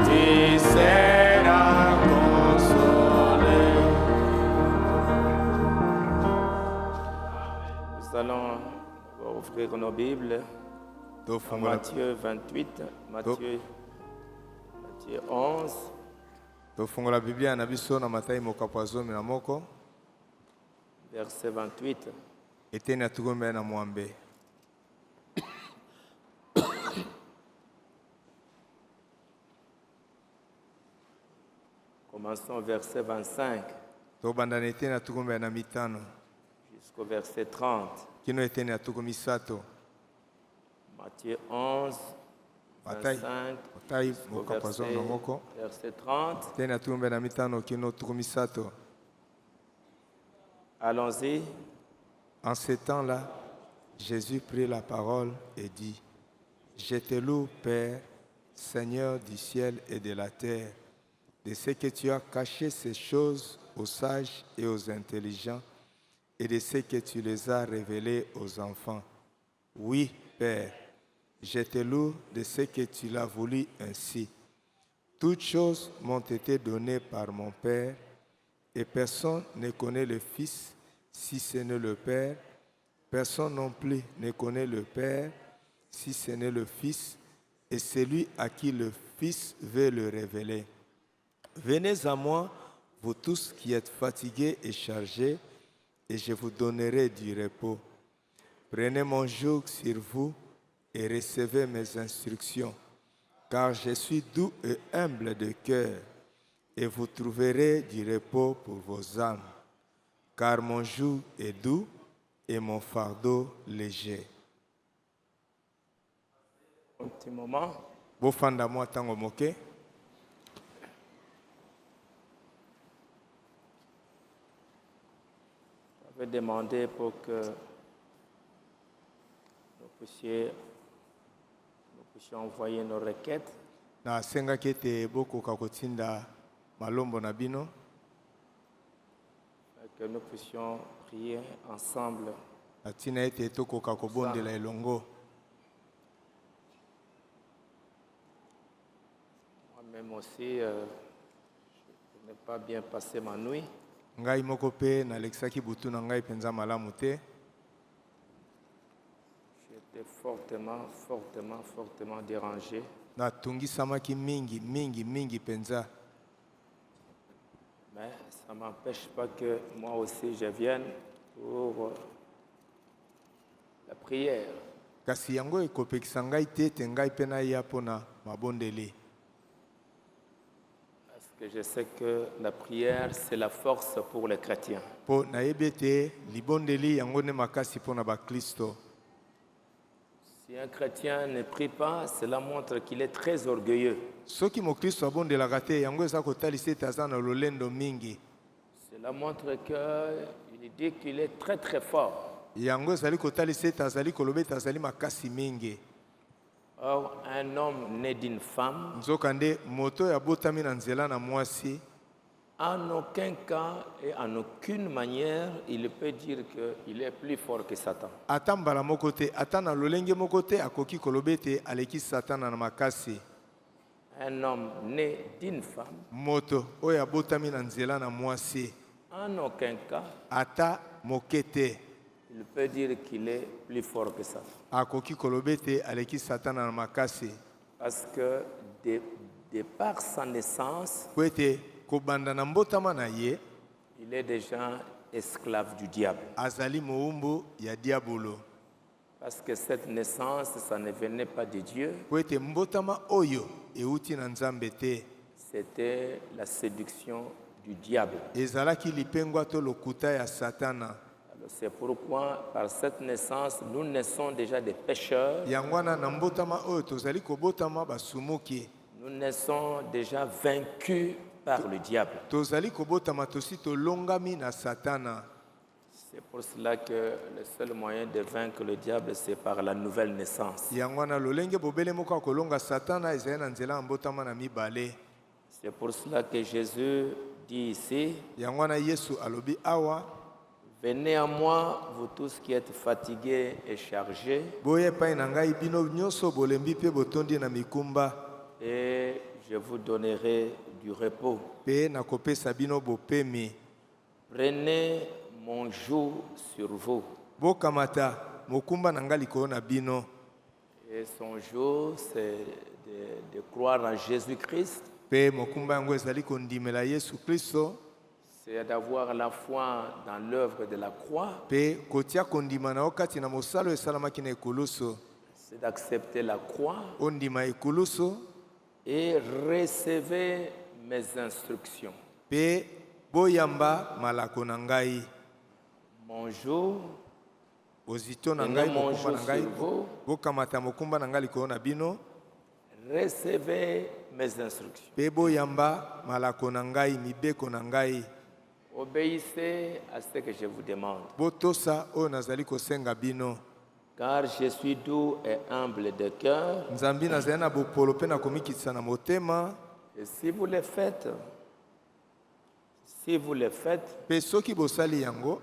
tu seras consolé. Nous allons ouvrir nos Bibles dans Matthieu 28, Matthieu 11. Tofungola Biblia na biso na Mathayo mokapo 11 verset 28. eteni atugombe na mwambe. Commençons au verset 25 Tobandana eteni atugombe na mitano jusqu'au verset 30. kino eteni atugomisato. Matthieu 11, 25 Mathayo jusqu'au mokapo 11 verset 30. eteni atugombe na mitano kino tugomisato. Allons-y. En ce temps-là, Jésus prit la parole et dit: Je te loue, Père, Seigneur du ciel et de la terre, de ce que tu as caché ces choses aux sages et aux intelligents, et de ce que tu les as révélées aux enfants. Oui, Père, je te loue de ce que tu l'as voulu ainsi. Toutes choses m'ont été données par mon Père, et personne ne connaît le Fils si ce n'est le Père. Personne non plus ne connaît le Père si ce n'est le Fils, et celui à qui le Fils veut le révéler. Venez à moi, vous tous qui êtes fatigués et chargés, et je vous donnerai du repos. Prenez mon joug sur vous et recevez mes instructions, car je suis doux et humble de cœur, et vous trouverez du repos pour vos âmes, car mon joug est doux et mon fardeau léger. Un petit moment. Bofanda moi tango moke. Je vais demander pour que nous puissions envoyer nos requêtes. Na senga kete boko kakotinda malombo na bino. Que nous puissions prier ensemble. Atina ete toko kakobondela elongo. Moi-même aussi, je n'ai pas bien passé ma nuit. Ngai moko pe na lexaki butu na ngai penza malamu te. J'étais fortement dérangé. Na tungisamaki mingi penza. Mais ça ne m'empêche pas que moi aussi je vienne pour la prière. Kasi yango ekopekisa ngai te te ngai pe na ya pona mabondeli. Parce que je sais que la prière, c'est la force pour les chrétiens. Po na yebete libondeli yango ne makasi pona ba Kristo. Si un chrétien ne prie pas, cela montre qu'il est très orgueilleux. Soki mo Kristo abondelaka te yango eza kotalisa ete aza na lolendo mingi. Cela montre qu'il dit qu'il est très fort. Yango ezali kotalisa ete azali koloba ete azali makasi mingi. Or, un homme né d'une femme, nzokande moto ya botami na nzela na mwasi, en aucun cas et en aucune manière, il peut dire qu'il est plus fort que Satan. ata mbala moko te ata na lolenge moko te akoki koloba ete aleki satana na makasi. Un homme né d'une femme, moto oyo abotami na nzela na mwasi, en aucun cas, ata moke te il peut dire qu'il est plus fort que Satan. akoki koloba ete aleki satana na makasi. Parce que de par sa naissance, Po ete kobanda na mbotama na ye, il est déjà esclave du diable. azali moumbu ya diabolo. Parce que cette naissance, ça ne venait pas de Dieu. Po ete mbotama oyo euti na nzambe te, C'était la séduction du diable. ezalaki lipengwa to lokuta ya satana. Alors c'est pourquoi, par cette naissance, nous naissons déjà des pécheurs. Yangwana na mbotama oyo tozali kobotama basumuki. Nous naissons déjà vaincus par le diable. Tozali kobotama tosi tolongami na satana. C'est pour cela que le seul moyen de vaincre le diable, c'est par la nouvelle naissance. Yangwana lolenge bobele moko kolonga satana ezali na nzela mbotama na mibale. C'est pour cela que Jésus dit ici, Yangwana Yesu alobi awa, Venez à moi, vous tous qui êtes fatigués et chargés, Boya epai na ngai bino nyonso bolembi mpe botondi na mikumba, et je vous donnerai du repos. mpe nakopesa bino bopemi. Prenez mon joug sur vous. Bokamata mokumba na ngai likolo na bino. Et son joug, c'est de croire en Jésus-Christ, Mpe mokumba yango ezali kondimela Yesu Kristo, c'est d'avoir la foi dans l'œuvre de la croix, mpe kotia kondima na yo kati na mosala oyo esalamaki na ekulusu. c'est d'accepter la croix Ondima ekulusu, et recevez mes instructions. mpe boyamba malako na ngai. Mon joug, Bozito na et ngai non mon mokumba na joug ngai. sur vous, Bokamata mokumba na ngai likolo na bino, recevez mes instructions. mpe boyamba malako na ngai, mibeko na ngai. Obéissez à ce que je vous demande, Botosa oyo nazali kosenga bino. car je suis doux et humble de cœur. Nzambi nazali na bopolo mpe nakomikitisa na motema. Et si vous le faites, Mpe soki bosali yango,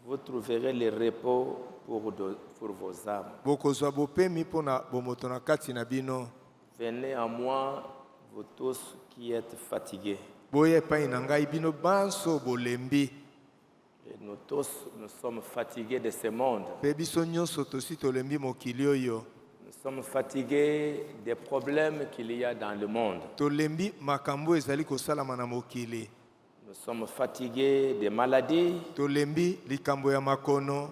vous trouverez le repos pour vos âmes. bokozwa bopemi mpo na bomoto na kati na bino. Venez à moi, vous tous qui êtes fatigués. Boya epai na ngai bino banso bolembi. Et nous tous, nous sommes fatigués de ce monde. Mpe biso nyonso tosi tolembi mokili oyo. Nous sommes fatigués des problèmes qu'il y a dans le monde. Tolembi makambo ezali kosalama na mokili. Nous sommes fatigués des maladies. Tolembi likambo ya makono.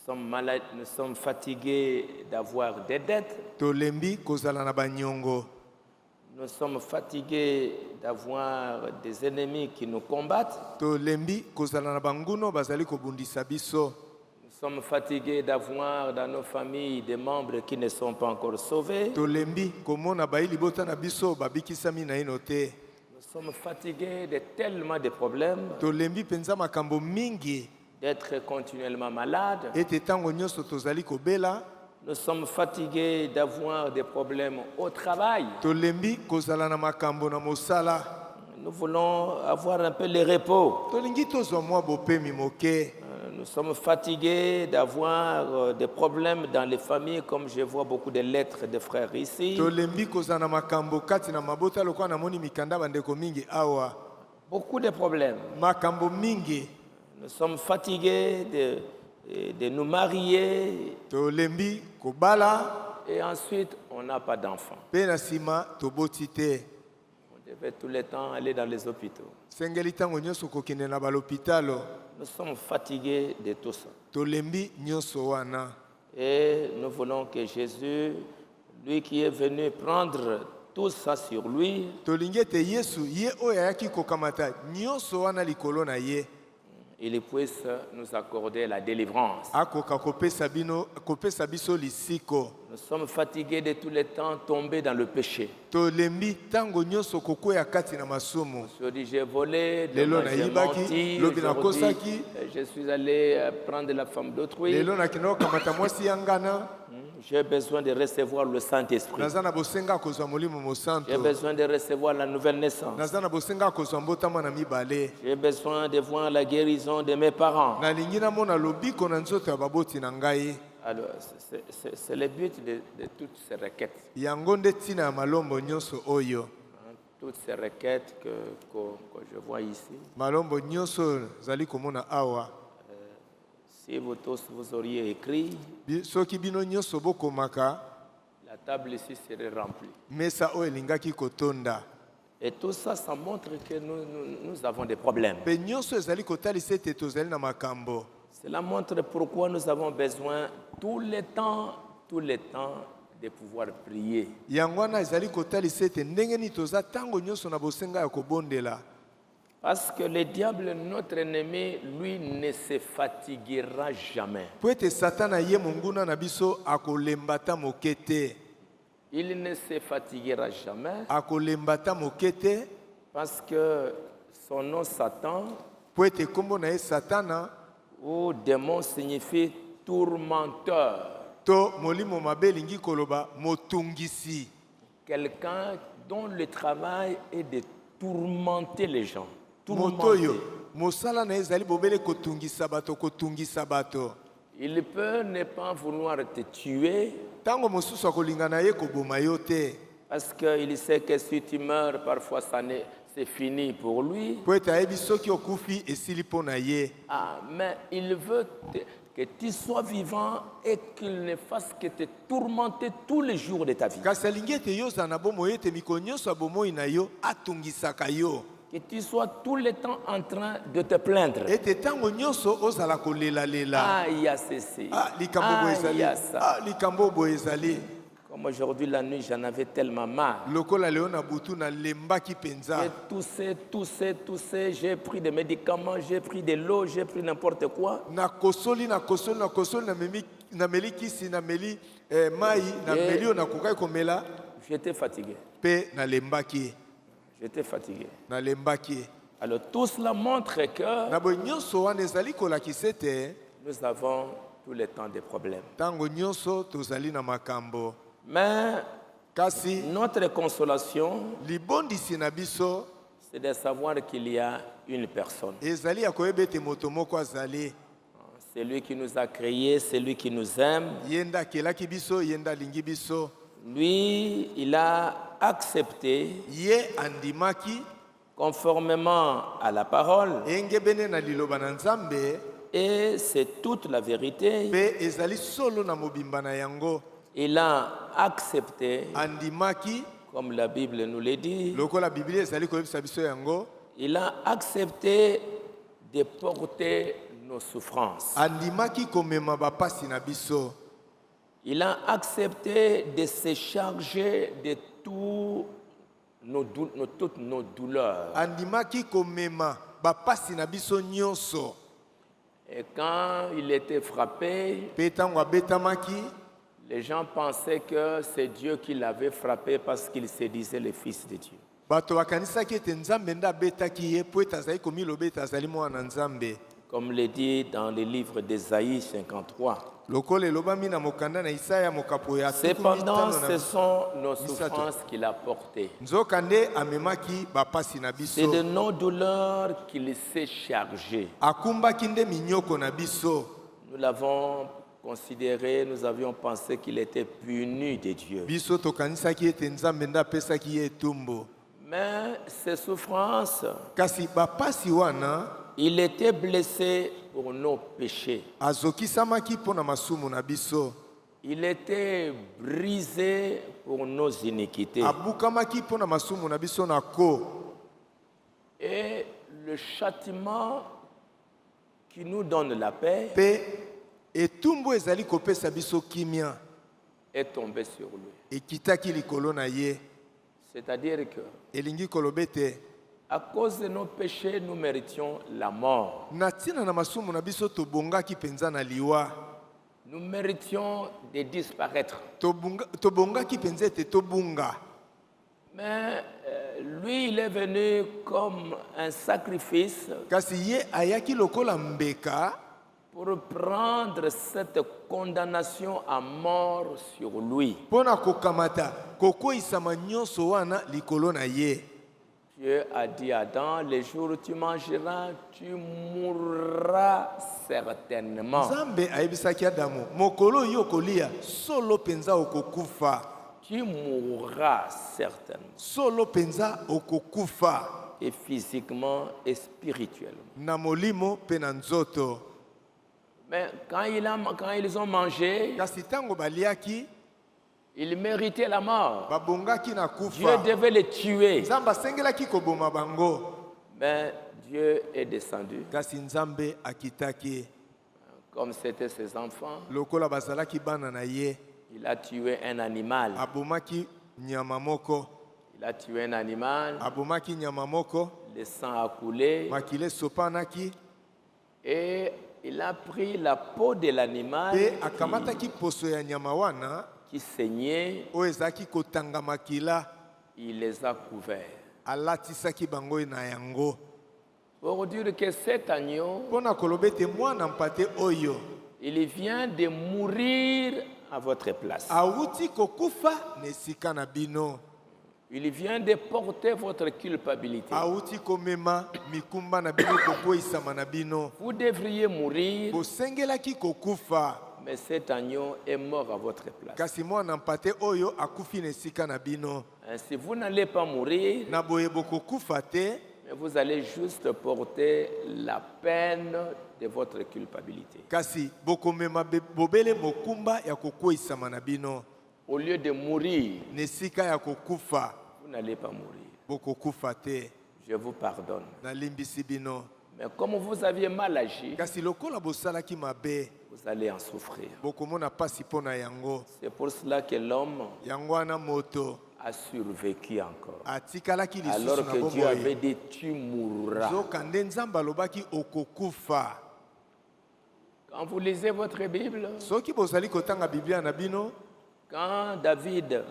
Nous sommes fatigués d'avoir des dettes. Tolembi kozala na banyongo. Nous sommes fatigués d'avoir des ennemis qui nous combattent. Tolembi kozala na banguno bazali kobundisa biso. Nous sommes fatigués d'avoir dans nos familles des membres qui ne sont pas encore sauvés. Tolembi komona bai libota na biso babikisami na ino te. Nous sommes fatigués de tellement de problèmes, Tolembi penza makambo mingi. d'être continuellement malades. Ete tango nyonso tozali kobela. Nous sommes fatigués d'avoir des problèmes au travail. Tolembi kozala na makambo na mosala. Nous voulons avoir un peu le repos. Tolingi tozwa mwa bopemi moke. Nous sommes fatigués d'avoir des problèmes dans les familles, comme je vois beaucoup de lettres de frères ici. Tolembi kozala na makambo kati na mabota lokwa na moni mikanda bandeko mingi awa. Beaucoup de problèmes. Makambo mingi. Nous sommes fatigués de nous marier Tolembi kobala. et ensuite on n'a pas d'enfants. Pe na sima toboti te. On devait tout le temps aller dans les hôpitaux. Sengeli tango nyonso kokende na balopitalo. Nous sommes fatigués de tout ça. Tolembi nyonso wana. Et nous voulons que Jésus, lui qui est venu prendre tout ça sur lui, Tolingi ete Yesu ye oyo ayaki kokamata nyonso wana likolo na ye. il puisse nous accorder la délivrance. Akoka kopesa biso lisiko. Nous sommes fatigués de tout le temps tomber dans le péché. Tolembi tango nyonso kokwea kati na masumu. Je dis, j'ai volé, Lelo demain, j'ai naibaki, menti, lobi aujourd'hui, nakosaki. je suis allé prendre la femme d'autrui. Lelo nakenda kokamata mwasi yangana. J'ai besoin de recevoir le Saint-Esprit. Naza na bosenga kozwa molimo mosanto. J'ai besoin de recevoir la nouvelle naissance. Naza na bosenga kozwa mbotama na mibale. J'ai besoin de voir la guérison de mes parents. Nalingi namona lobiko na nzoto ya baboti na ngai. Alors, c'est le but de toutes ces requêtes. Yango nde ntina ya malombo nyonso oyo. Toutes ces requêtes que je vois ici. Malombo nyonso zali komona awa. Si vous tous vous auriez écrit, Soki bino nyonso bokomaka, la table ici serait remplie. mesa oyo elingaki kotonda. Et tout ça, ça montre que nous avons des problèmes. Pe nyonso ezali kotalisa ete tozali na makambo. Cela montre pourquoi nous avons besoin tout le temps de pouvoir prier. Yango wana ezali kotalisa ete ndenge nini toza tango nyonso na bosenga ya kobondela. Parce que le diable, notre ennemi, lui ne se fatiguera jamais. Po ete satana ye monguna na biso akolembata moke te. Il ne se fatiguera jamais Akolembata moke te. parce que son nom Satan Po ete kombo na ye satana ou démon signifie tourmenteur. to molimo mabe elingi koloba motungisi. Quelqu'un dont le travail est de tourmenter les gens. motoyo tourmenter. mosala na ezali bobele kotungisa bato. Il peut ne pas vouloir te tuer Tango mosusu akolinga na ye koboma yo te parce qu'il sait que si tu meurs, parfois c'est fini pour lui. po ete ayebi soki okufi esili mpo na ye. Ah, mais il veut que tu sois vivant et qu'il ne fasse que te tourmenter tous les jours de ta vie. Kasi alingi ete yo ozala na bomoi ete mikolo nyonso ya bomoi na yo atungisaka yo. Que tu sois tout le temps en train de te plaindre. Ete tango nyonso ozala kolelalela. Ah, il y a ceci. Likambo Ah, boye il ezali. y a ça. Likambo boye ezali. Comme aujourd'hui, la nuit, j'en avais tellement marre. Lokola leo na butu na lembaki penza. J'ai toussé, j'ai pris des médicaments, j'ai pris de l'eau, j'ai pris n'importe quoi. Na kosoli na meli kisi na meli mai na meli na kokai komela J'étais fatigué. pe na lembaki. J'étais fatigué. Na lembaki. Alors tout cela montre que Na boye nyonso wana ezali kolakisa ete nous avons tout le temps des problèmes. tango nyonso tozali na makambo. Mais Kasi notre consolation, libondisi na biso c'est de savoir qu'il y a une personne. ezali ya koyeba ete moto moko azali. C'est lui qui nous a créés, c'est lui qui nous aime. Yenda akelaki biso, yenda alingi biso. Lui, il a accepté, Ye andimaki conformément à la parole, engebene na liloba na Nzambe et c'est toute la vérité. pe ezali solo na mobimba na yango. Il a accepté, Andimaki comme la Bible nous le dit, lokola Biblia ezali koyebisa biso yango. il a accepté de porter nos souffrances. Andimaki komema bapasi na biso. Il a accepté de se charger de toutes nos douleurs. Andimaki komema bapasi na biso nyonso. Et quand il était frappé, Pe tango abetamaki, les gens pensaient que c'est Dieu qui l'avait frappé parce qu'il se disait le Fils de Dieu. bato bakanisaki ete Nzambe nde abetaki ye po ete azali komiloba ete azali mwana Nzambe. Comme le dit dans le livre d'Ésaïe 53. Lokola elobami na mokanda na Isaya mokapo ya Cependant, ce 50 sont nos souffrances qu'il a portées. nzoka nde amemaki bapasi na C'est de biso. nos douleurs qu'il s'est chargé. Akumbaki nde minyoko na biso. Nous l'avons considéré, nous avions pensé qu'il était puni de Dieu. Biso tokanisaki ete Nzambe nde apesaki ye etumbu. Mais ces souffrances, Kasi bapasi wana il était blessé pour nos péchés. azokisamaki mpo na masumu na biso. Il était brisé pour nos iniquités. Abukamaki mpo na masumu na biso na ko. Et le châtiment qui nous donne la paix Pe etumbu ezali kopesa biso kimia est tombé sur lui. ekitaki likolo na ye. C'est-à-dire que, Elingi koloba ete à cause de nos péchés, nous méritions la mort. na ntina na masumu na biso tobongaki mpenza na liwa. Nous méritions de disparaître. Tobongaki mpenza ete tobunga. Mais lui, il est venu comme un sacrifice Kasi ye ayaki lokola mbeka pour prendre cette condamnation à mort sur lui. mpo na kokamata kokweyisama nyonso wana likolo na ye. Dieu a dit à Adam, le jour où tu mangeras, tu mourras certainement. Nzambe ayebisaki Adamu, mokolo oyo okolia solo penza okokufa. Tu mourras certainement, Solo penza okokufa. et physiquement et spirituellement. Na molimo pe na nzoto. Mais quand ils ont mangé, Kasi tango baliaki ils méritaient la mort. babongaki na Dieu kufa. devait les tuer. Nzambe asengelaki koboma bango. Mais Dieu est descendu, Kasi Nzambe akitaki comme c'était ses enfants. lokola bazalaki bana na ye. Il a tué un animal. Abomaki nyama moko. Il a tué un animal. Abomaki nyama moko. Le sang a coulé. Makile sopanaki. Et il a pris la peau de l'animal Pe akamataki poso ya nyama wana. qui saignait. Oyo ezalaki kotanga makila. Il les a couverts. Alatisaki bango na yango. Pour dire que cet agneau, Pona koloba ete mwana mpate oyo il vient de mourir à votre place. awuti kokufa na esika na bino. Il vient de porter votre culpabilité. auti komema mikumba na bino kokweyisama na bino. Vous devriez mourir, Bosengelaki kokufa, mais cet agneau est mort à votre place. kasi mwana mpate oyo akufi na esika na bino. Ainsi, vous n'allez pas mourir, Na boye bokokufa te, mais vous allez juste porter la peine de votre culpabilité. kasi bokomema bobele mokumba ya kokweyisama na bino. Au lieu de mourir, Na esika ya kokufa, vous n'allez pas mourir. bokokufa te. Je vous pardonne. Nalimbisi bino. Mais comme vous aviez mal agi, Kasi lokola bosalaki mabe, vous allez en souffrir. bokomona pasi mpo na yango. C'est pour cela que l'homme Yango wana moto a survécu encore. atikalaki lisusu Alors na que Dieu avait bomoi. dit tu mourras. Zoka nde Nzambe alobaki okokufa. Quand vous lisez votre Bible, Soki bozali kotanga Biblia na bino, quand David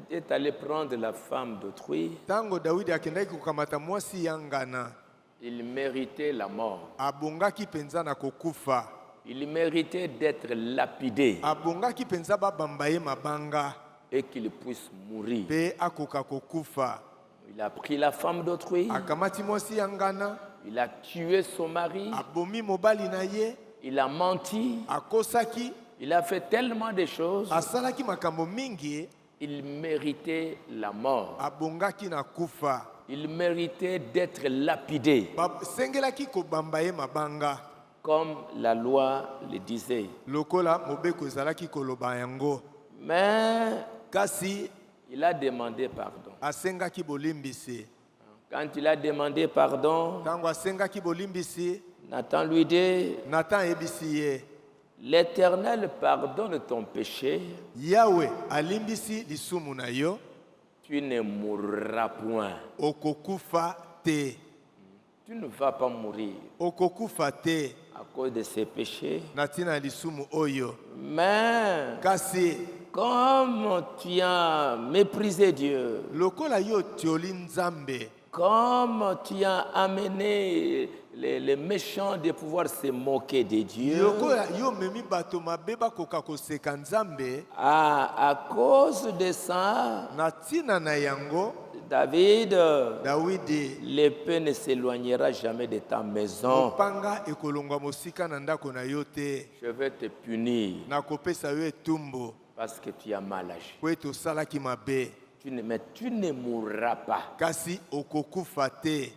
est allé prendre la femme d'autrui, tango Dawidi akendaki kokamata mwasi ya ngana, il méritait la mort. abongaki penza na kokufa. Il méritait d'être lapidé Abongaki penza babamba ye mabanga et qu'il puisse mourir. pe akoka kokufa. Il a pris la femme d'autrui, Akamati mwasi ya ngana, il a tué son mari, abomi mobali na ye, il a menti, akosaki, il a fait tellement de choses. asalaki makambo mingi, Il méritait la mort. abongaki na kufa. Il méritait d'être lapidé, Sengelaki kobamba ye mabanga. comme la loi le disait. Lokola mobeko ezalaki koloba yango. Mais Kasi il a demandé pardon. asengaki bolimbisi. Quand il a demandé pardon, Tango asengaki bolimbisi, Nathan lui dit, Nathan ebisi ye. l'Éternel pardonne ton péché, Yahweh alimbisi lisumu na yo, tu ne mourras point. okokufa te. Tu ne vas pas mourir Okokufa te à cause de ses péchés. na tina lisumu oyo. Mais Kasi comme tu as méprisé Dieu, lokola yo tioli Nzambe, comme tu as amené les méchants de pouvoir se moquer de Dieu, lokola yo memi bato mabe bakoka koseka Nzambe, à cause de ça, na tina na yango, David, Dawidi l'épée ne s'éloignera jamais de ta maison. mopanga ekolongwa mosika na ndako na yo te. Je vais te punir Nakopesa yo etumbu parce que tu as mal agi. po ete osalaki mabe, Mais tu ne mourras pas. kasi okokufa te.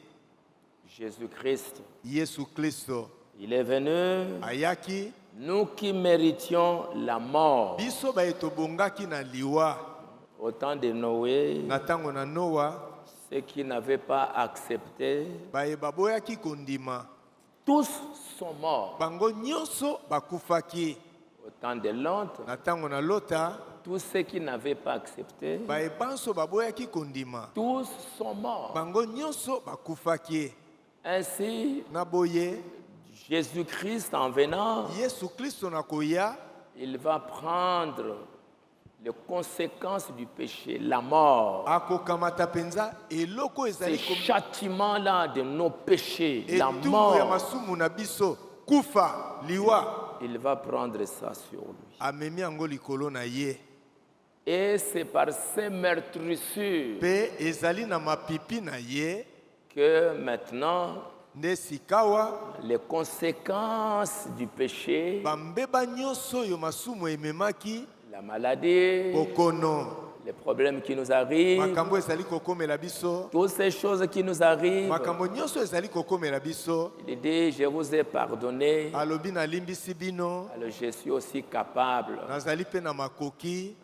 Jésus-Christ, Yesu Kristo il est venu, ayaki, nous qui méritions la mort. biso baye tobongaki na liwa. Au temps de Noé, Na ntango na Noa, ceux qui n'avaient pas accepté, baye baboyaki kondima. tous sont morts. Bango nyonso bakufaki. Au temps de Lot, Na ntango na Lota, tous ceux qui n'avaient pas accepté, baye banso baboyaki kondima. tous sont morts. Bango nyonso bakufaki. Ainsi, Na boye, Jésus-Christ, en venant, Yesu Kristo na koya, il va prendre les conséquences du péché, la mort. akokamata penza eloko Ce ezali comme châtiment-là de nos péchés, la etumbu ya mort, masumu na biso, kufa, liwa, il va prendre ça sur lui. amemi yango likolo na ye. Et c'est par ces meurtrissures Pe ezali na mapipi na ye, que maintenant, nde sikawa, les conséquences du péché, bambeba nyonso oyo masumu ememaki, la maladie, bokono, les problèmes qui nous arrivent, makambo ezali kokomela biso, toutes ces choses qui nous arrivent, makambo nyonso ezali kokomela biso, il dit, je vous ai pardonné, alobi nalimbisi bino, alors je suis aussi capable nazali pe na makoki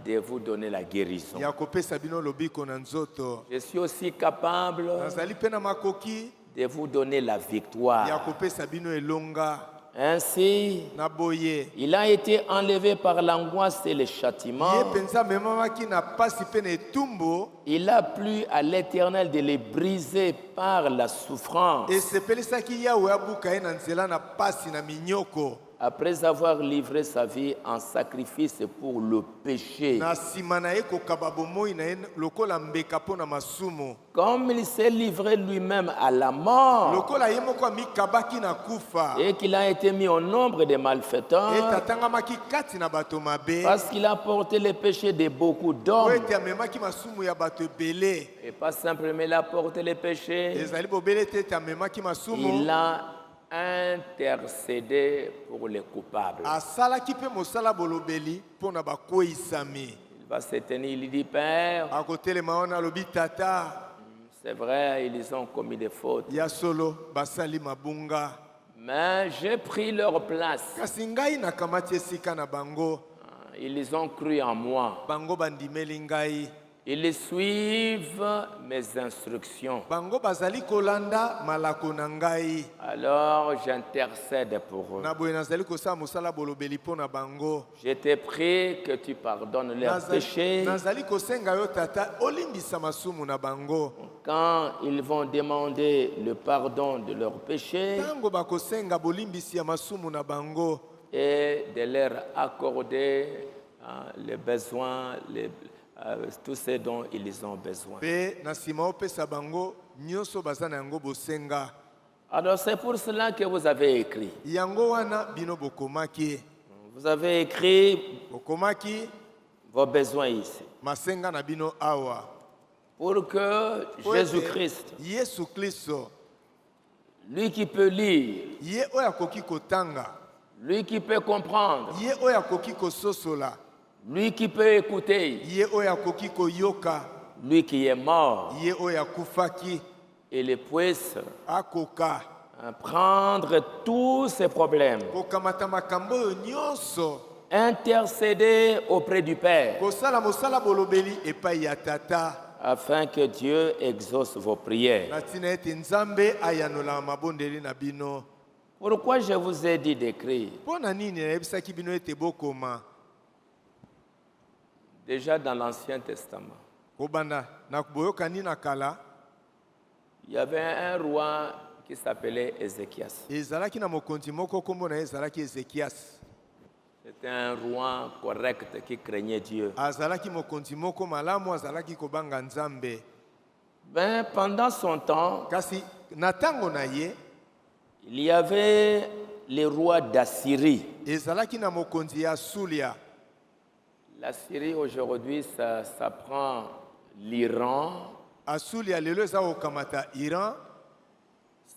de vous donner la guérison. ya kopesa bino lobiko na nzoto, Je suis aussi capable nazali pe na makoki de vous donner la ya victoire. kopesa bino elonga. Ainsi, Na boye, il a été enlevé par l'angoisse et le ye châtiment. penza memamaki na pasi pe na etumbu, Il a plu à l'Éternel de les briser par la souffrance. esepelisaki Yawe abuka ye na nzela na pasi na minyoko. après avoir livré sa vie en sacrifice pour le péché. Na nsima na ye kokaba bomoi na ye lokola mbeka mpo na masumu. Comme il s'est livré lui-même à la mort Lokola ye moko amikabaki na kufa. et qu'il a été mis au nombre des malfaiteurs, Etatangamaki kati na bato mabe. parce qu'il a porté les péchés de beaucoup Po d'hommes, ete amemaki masumu ya bato ebele. et pas simplement il a porté les péchés, Ezali bobele te ete amemaki masumu. il a intercédé pour les coupables. Asalaki mpe mosala bolobeli mpo na bakweyisami. Il va se tenir, il dit, Père, Akotelema wana alobi tata. c'est vrai, ils ont commis des fautes, Ya solo basali mabunga. mais j'ai pris leur place. Kasi ngai nakamati esika na bango. Ils ont cru en moi. Bango bandimeli ngai. Ils suivent mes instructions. Bango bazali kolanda malako na ngai. Alors j'intercède pour eux. Na boye nazali kosala mosala bolobeli mpo na bango. Je te prie que tu pardonnes leurs péchés. Nazali kosenga yo tata olimbisa masumu na bango. Quand ils vont demander le pardon de leurs péchés Tango bakosenga bolimbisi ya masumu na bango. et de leur accorder les besoins, tout ce dont ils ont besoin. Pe na nsima opesa bango nyonso baza na yango bosenga. Alors c'est pour cela que vous avez écrit. Yango wana bino bokomaki. Vous avez écrit Bokomaki vos besoins ici. masenga na bino awa. Pour que Jésus-Christ, Yesu Kristo, lui qui peut lire, ye oyo akoki kotanga, lui qui peut comprendre, ye oyo akoki kososola, lui qui peut écouter, ye oyo akoki koyoka, lui qui est mort, ye oyo akufaki, il puisse akoka prendre tous ces problèmes, kokamata makambo oyo nyonso, intercéder auprès du Père, kosala mosala bolobeli epai ya tata, afin que Dieu exauce vos prières. na ntina ete nzambe ayanola mabondeli na bino. Pourquoi je vous ai dit d'écrire? Mpo na nini nayebisaki bino ete bokoma? Déjà dans l'Ancien Testament, Kobanda na boyokani na kala, il y avait un roi qui s'appelait Ézéchias. ezalaki na mokonzi moko kombo na ye ezalaki Ezekias. C'était un roi correct qui craignait Dieu. Azalaki mokonzi moko malamu, azalaki kobanga nzambe. Ben, pendant son temps, Kasi na tango na ye, il y avait les rois d'Assyrie. ezalaki na mokonzi ya Sulia. La Syrie aujourd'hui, ça prend l'Iran, Asulia lelo eza kokamata Iran,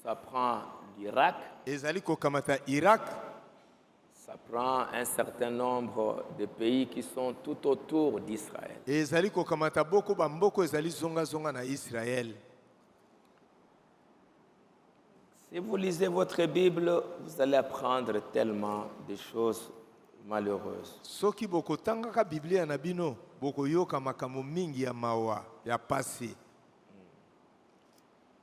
ça prend l'Irak, ezali kokamata Irak, ça prend un certain nombre de pays qui sont tout autour d'Israël. ezali kokamata boko bamboko ezali zonga zonga na Israël. Si vous lisez votre Bible, vous allez apprendre tellement de choses malheureuses. Soki boko tangaka Biblia na bino, boko yoka makambo mingi ya mawa, ya pasi.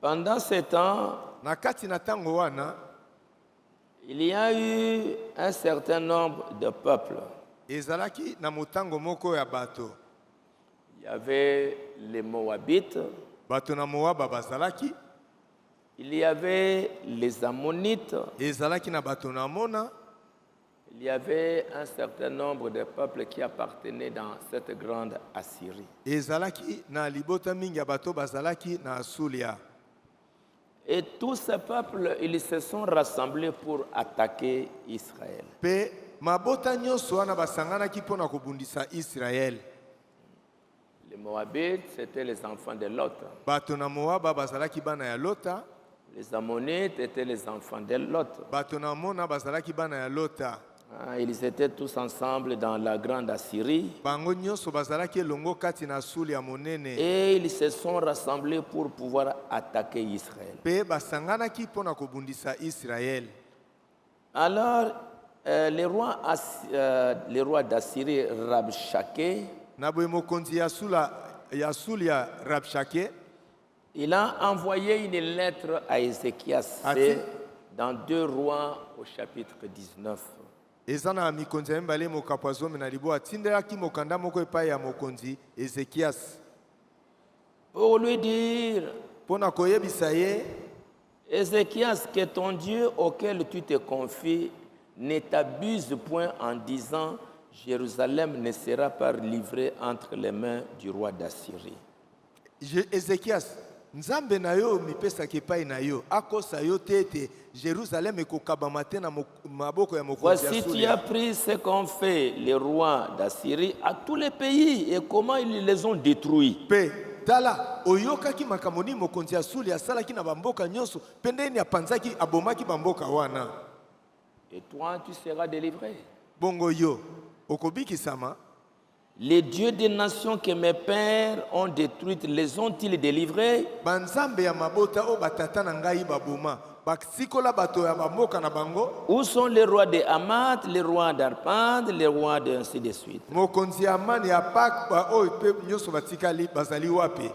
Pendant ce temps, Na kati na tango wana, il y a eu un certain nombre de peuples. ezalaki na motango moko ya bato. Il y avait les Moabites, Bato na Moaba bazalaki, il y avait les Ammonites, ezalaki na bato na Mona, il y avait un certain nombre de peuples qui appartenaient dans cette grande Assyrie. ezalaki na libota mingi ya bato bazalaki na Asulia. Et tous ces peuples, ils se sont rassemblés pour attaquer Israël. Pe mabota nyonso wana basanganaki mpo na kobundisa Israel. Les Moabites, c'était les enfants de Lot. Bato na Moaba bazalaki bana ya Lota, Les Ammonites étaient les enfants de Lot. bato na Mona bazalaki bana ya Lota. Ils étaient tous ensemble dans la grande Assyrie. Bango nyonso bazalaki elongo kati na Asulia monene. Et ils se sont rassemblés pour pouvoir attaquer Israël. Pe basanganaki mpo na kobundisa Israel. Alors, les rois d'Assyrie, Rabshakeh, Na boye mokonzi ya Sulia Rabshake, il a envoyé une lettre à Ézéchias. C'est dans 2 Rois au chapitre 19. eza na mikonzi ya mibale mokapo azomi na libo, atindelaki mokanda moko epai ya mokonzi Ezekias Pour lui dire, mpo na koyebisa ye, Ézéchias, que ton Dieu auquel tu te confies ne t'abuse point en disant Jérusalem ne sera pas livrée entre les mains du roi d'Assyrie. Ézéchias, nzambe na yo mipesaki epai na yo akosa yo te ete Jérusalem ekokabama te na maboko ya mokonzi ya Voici, tu Suria. as pris ce qu'ont fait les rois d'Assyrie à tous les pays et comment ils les ont détruits. Pe tala oyokaki makambo nini mokonzi ya Suria asalaki na bamboka nyonso mpe ndeni apanzaki abomaki bamboka wana. Et toi, tu seras délivré. Bongo yo okobikisama. Les dieux des nations que mes pères ont détruites, les ont-ils délivrés? Banzambe ya mabota o batata na ngai baboma basikola bato ya bamboka na bango. Où sont les rois de Hamath, les rois d'Arpad, les rois de ainsi de suite? Mokonzi ya mani ya pak ba oyo pe nyonso batikali bazali wapi?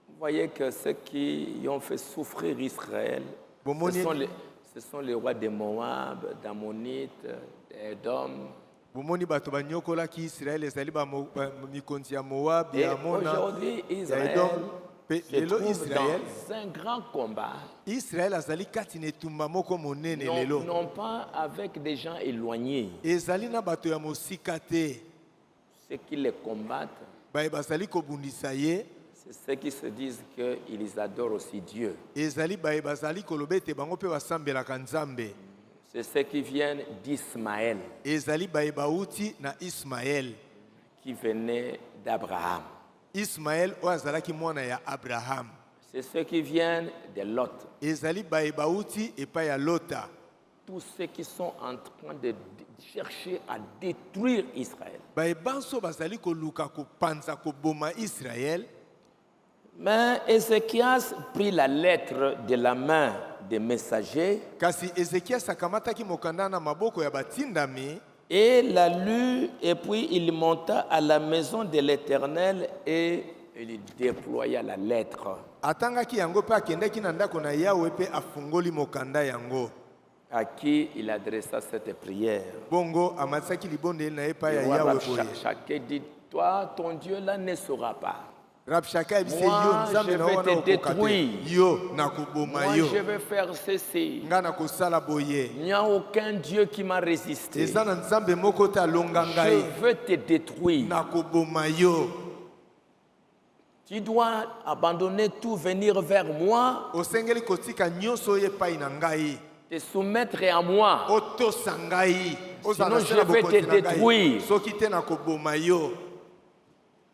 Vous voyez que ceux qui ont fait souffrir Israël, ce sont les rois de Moab, d'Ammonites, d'Édom. Bomoni bato banyokolaki Israël ezali ba mikonzi ya Moab Et ya Amona aujourd'hui, ya Israël Edom. Pe se lelo trouve Israël dans un grand combat, Israël azali kati na etumba moko monene lelo. non pas avec des gens éloignés. Ezali na bato ya mosika te. Ceux qui les combattent, Baye bazali kobundisa ye. c'est ceux qui se disent qu'ils adorent aussi Dieu. Ezali baye bazali koloba ete bango mpe basambelaka nzambe. C'est ceux qui viennent d'Ismaël, Ezali baye bauti na Ismaël. qui venaient d'Abraham. Ismaël oyo azalaki mwana ya Abraham. C'est ceux qui viennent de Lot. Ezali baye bauti epai ya Lota. Tous ceux qui sont en train de chercher à détruire Israël. Baye banso bazali koluka kopanza koboma Israël. Mais Ézéchias prit la lettre de la main des messagers Kasi Ézéchias akamataki mokanda na maboko ya batindami. et la lut, et puis il monta à la maison de l'Éternel et il déploya la lettre. Atangaki yango pe akendaki na ndako na Yawe pe afungoli mokanda yango. À qui il adressa cette prière. Bongo amatisaki libondeli na ye pa Le ya roi Yawe boye. Rabshakeh dit, toi, ton Dieu là ne saura pas. Rabshakeh ebise yo Moi, nzambe je na vais wana te okoka te. détruire. Yo nakoboma Moi, yo. je vais faire ceci. Nga nakosala boye. Il n'y a aucun Dieu qui m'a résisté. Eza na nzambe moko te alonga ngai. Je veux te détruire. Nakoboma yo. Tu dois abandonner tout, venir vers moi, Osengeli kotika nyonso ye pai na ngai. te soumettre à moi. Otosa ngai. Sinon, je vais te détruire. Soki te nakoboma yo.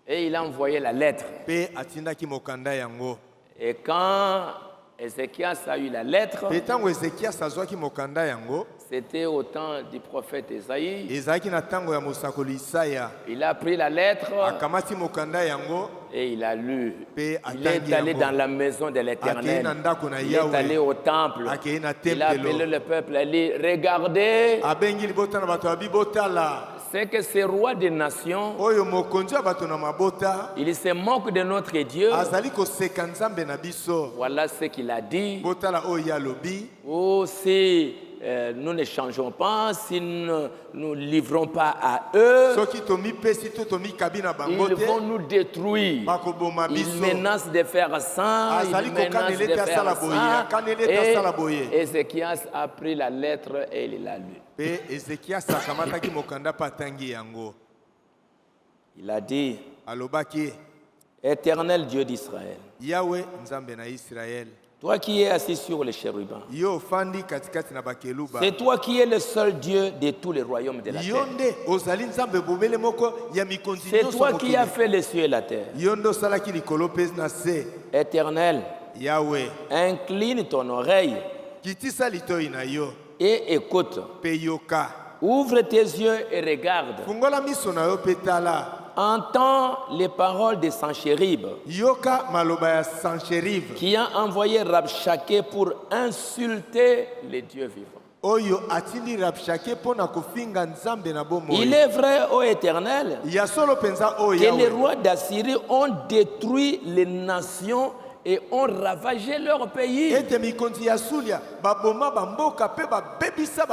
Et il a envoyé la lettre. Pe atindaki mokanda yango. Et quand Ézéchias a eu la lettre, Pe tango Ezekias azwaki mokanda yango. c'était au temps du prophète Esaïe. Ezalaki na tango ya mosakoli Isaya. Il a pris la lettre Akamati mokanda yango. et il a lu. Pe Il est atangi allé yango. dans la maison de l'Éternel. Il est allé au temple. Akei na Il a appelé tempelo. le peuple. Il a dit, regardez Abengi libota na bato ya bibotala. ce que ces rois des nations, Oyo mokonzi ya bato na mabota. ils se moquent de notre Dieu. Azali koseka nzambe na biso. Voilà ce qu'il a dit. Botala oyo ya lobi. Oh, si nous ne changeons pas, si nous ne livrons pas à eux, Soki tomi pesi to tomi kabi na bango ils te. vont nous détruire. Bakoboma Ils biso. menacent de faire ça, Azali ils menacent kokanele de te asala faire boye, ça. akanele te asala boye. Et Ézéchias a pris la lettre et il l'a lu. Pe Ezekias akamataki mokanda patangi yango. Il a dit, Alobaki, Éternel Dieu d'Israël, Yahweh nzambe na Israël. toi qui es assis sur les chérubins, Yo fandi katikati na bakeluba. c'est toi qui es le seul Dieu de tous les royaumes de la terre. Yonde ozali nzambe bobele moko ya mikonzi C'est nyonso toi qui as mokili. fait les cieux et la terre. Yondo osalaki likolo mpe na se. Éternel, Yahweh, incline ton oreille kitisa litoi na yo et écoute. mpe yoka. Ouvre tes yeux et regarde. Fungola miso na yo mpe tala. Entends les paroles de Sanchérib, Yoka maloba ya Sancheriv. qui a envoyé Rabshakeh pour insulter les dieux vivants. Oyo atindi Rabshakeh mpona kofinga nzambe na bomoi. Il est vrai, ô Éternel, Ya solo penza oyo que les Yahweh. rois d'Assyrie ont détruit les nations et ont ravagé leur pays. Ete mikonzi ya Sulia baboma bamboka pe babebisa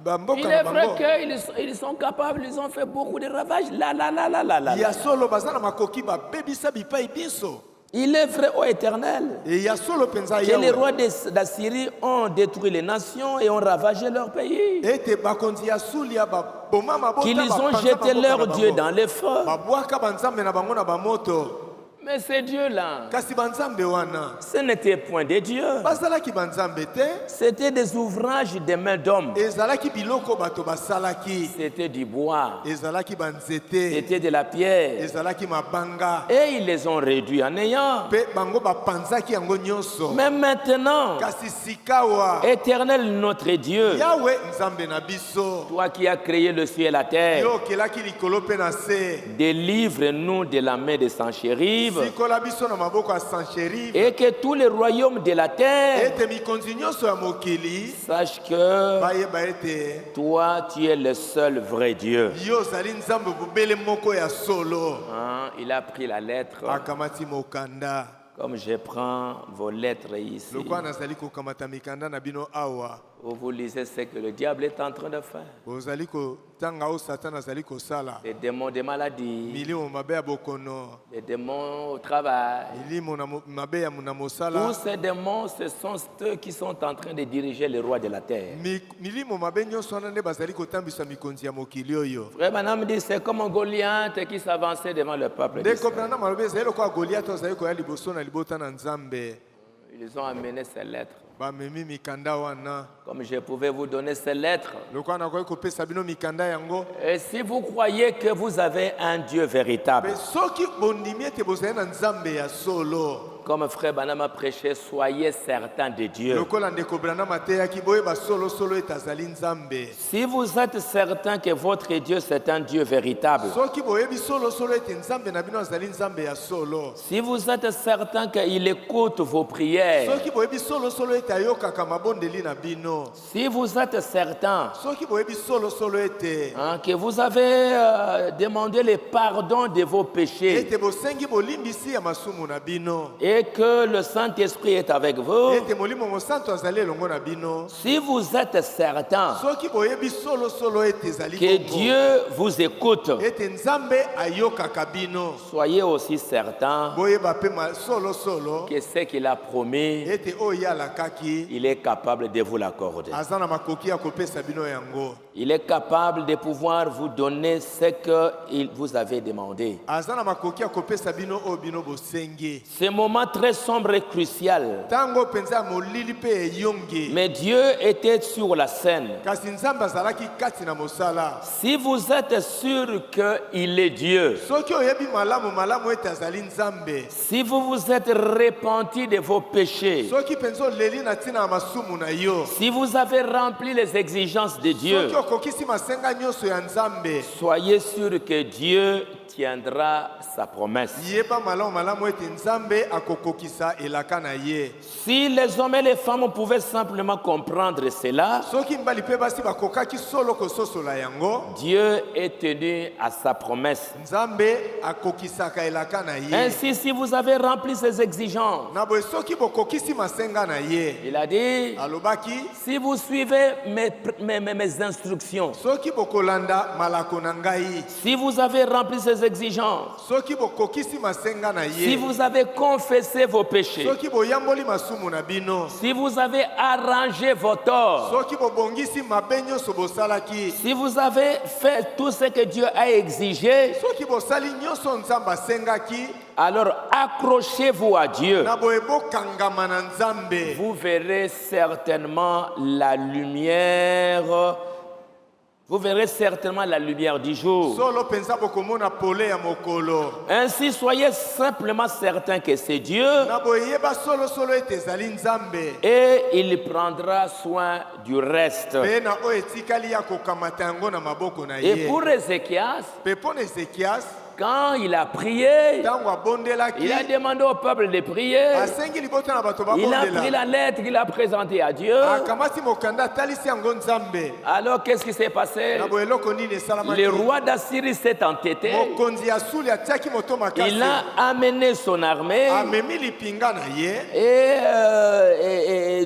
bamboka Il na est vrai bango. qu'ils sont capables, ils ont fait beaucoup de ravages. Là. Ya solo baza na makoki babebisa bipai biso. Il est vrai, ô Éternel, Et ya solo penza que les Yahweh. rois d'Assyrie ont détruit les nations et ont ravagé leur pays. Ete bakonzi ya Sulia ba boma mabota Qu'ils ont bapanza jeté maboko leur na Dieu bango. dans les feux. Babwaka banzambe na bango na bamoto. Mais ces dieux-là, Kasi banzambe wana. ce n'était point des dieux. Bazalaki banzambe te. C'était des ouvrages des mains d'hommes. Ezalaki biloko bato basalaki. C'était du bois. Ezalaki banzete. C'était de la pierre. Ezalaki mabanga. Et ils les ont réduits en néant. Pe bango bapanzaki yango nyonso. Mais maintenant, Kasi sikawa. Éternel notre Dieu, Yahweh nzambe na biso. toi qui as créé le ciel et la terre, Yo kelaki likolo pe na se. délivre-nous de la main des Sanchéribes Sikola biso na maboko ya Sancherive. et que tous les royaumes de la terre Ete mikonzi nyonso ya mokili. sachent que Bayeba ete. toi, tu es le seul vrai Dieu. Yo zali nzambe bubele moko ya solo. Hein, il a pris la lettre, Akamati mokanda. comme je prends vos lettres ici. Lokwa nazali kokamata mikanda na bino awa. Où vous lisez ce que le diable est en train de faire. Bozali kotanga o Satan azali kosala. Des démons de maladie, Milimo mabe ya bokono. des démons au travail. Milimo mabe ya na mosala. Tous ces démons, ce sont ceux qui sont en train de diriger les rois de la terre. Milimo mabe nyonso wana nde bazali kotambisa mikonzi ya mokili oyo. Frère Branham dit c'est comme un Goliath qui s'avançait devant le peuple Nde d'Israël. kopena malobi ezali lokola Goliath azali koya liboso na libota na Nzambe. Ils ont amené ces lettres. Bamemi mikanda wana. Comme je pouvais vous donner ces lettres. Lokwa nakoki kopesa bino mikanda yango. Et si vous croyez que vous avez un Dieu véritable, Pe soki bondimi ete bozali na Nzambe ya solo. comme frère Branham a prêché, soyez certains de Dieu. Lokola ndeko Branham ateyaki boyeba solo solo ete azali Nzambe. Si vous êtes certain que votre Dieu c'est un Dieu véritable, Soki boyebi solo solo ete Nzambe na bino azali Nzambe ya solo. si vous êtes certain qu'il écoute vos prières, Soki boyebi solo solo ete ayokaka mabondeli na bino. si vous êtes certain Soki boyebi solo solo ete que vous avez demandé le pardon de vos péchés ete bosengi bolimbisi ya masumu na bino. et que le Saint-Esprit est avec vous, Ete molimo mosanto azali elongo na bino. si vous êtes certain Soki boyebi solo solo ete ezali que bongo. Dieu vous écoute, Ete Nzambe ayokaka bino. soyez aussi certain Boyeba pe solo solo que ce qu'il a promis, ete oyo alakaki il est capable de vous l'accorder. aza na makoki ya kopesa bino yango. Il est capable de pouvoir vous donner ce que vous avez demandé. Aza na makoki ya kopesa bino oyo bino bosengi. Ce moment très sombre et crucial, Tango penza molili pe eyongi. mais Dieu était sur la scène. Kasi Nzambe azalaki kati na mosala. Si vous êtes sûr qu'il est Dieu, Soki oyebi malamu malamu ete azali Nzambe. si vous vous êtes repenti de vos péchés, Soki penza oleli na ntina ya masumu na yo. si vous avez rempli les exigences de Dieu, Soki okokisi masenga nyonso ya Nzambe. soyez sûr que Dieu tiendra sa promesse. Yeba malamu malamu ete Nzambe akokokisa elaka na ye. Si les hommes et les femmes pouvaient simplement comprendre cela, Soki mbali pe basi bakokaki solo kososola yango. Dieu est tenu à sa promesse. Nzambe akokisaka elaka na ye. Ainsi, si vous avez rempli ces exigences, Na boye soki bokokisi masenga na ye. il a dit, Alobaki si vous suivez mes instructions, soki bokolanda malako na ngai. si vous avez rempli ces exigences, Soki bokokisi masenga na ye. si vous avez confessé vos péchés, Soki boyamboli masumu na bino. si vous avez arrangé vos torts, Soki bobongisi mabe nyonso bosalaki. si vous avez fait tout ce que Dieu a exigé, Soki bosali nyonso Nzambe asengaki. alors accrochez-vous à Dieu. Na boye bokangama na Nzambe. Vous verrez certainement la lumière. Vous verrez certainement la lumière du jour. Solo penza bokomona pole ya mokolo. Ainsi, soyez simplement certains que c'est Dieu Na boye yeba solo solo ete ezali Nzambe. et il prendra soin du reste. Pe na o etikali ya kokamata yango na maboko na Et ye. pour Ézéchias, Pe pona Ezekias. quand il a prié, Tango abondelaki. il a demandé au peuple de prier. Asengi libota na bato Il a pris babondela. la lettre qu'il a présentée à Dieu. Akamati mokanda atalisi yango Nzambe. Alors, qu'est-ce qui s'est passé? Na boye eloko nini esalamaki. Le roi d'Assyrie s'est entêté. Mokonzi ya Suli atiaki moto makasi. Il a amené son armée Amemi lipinga na ye. et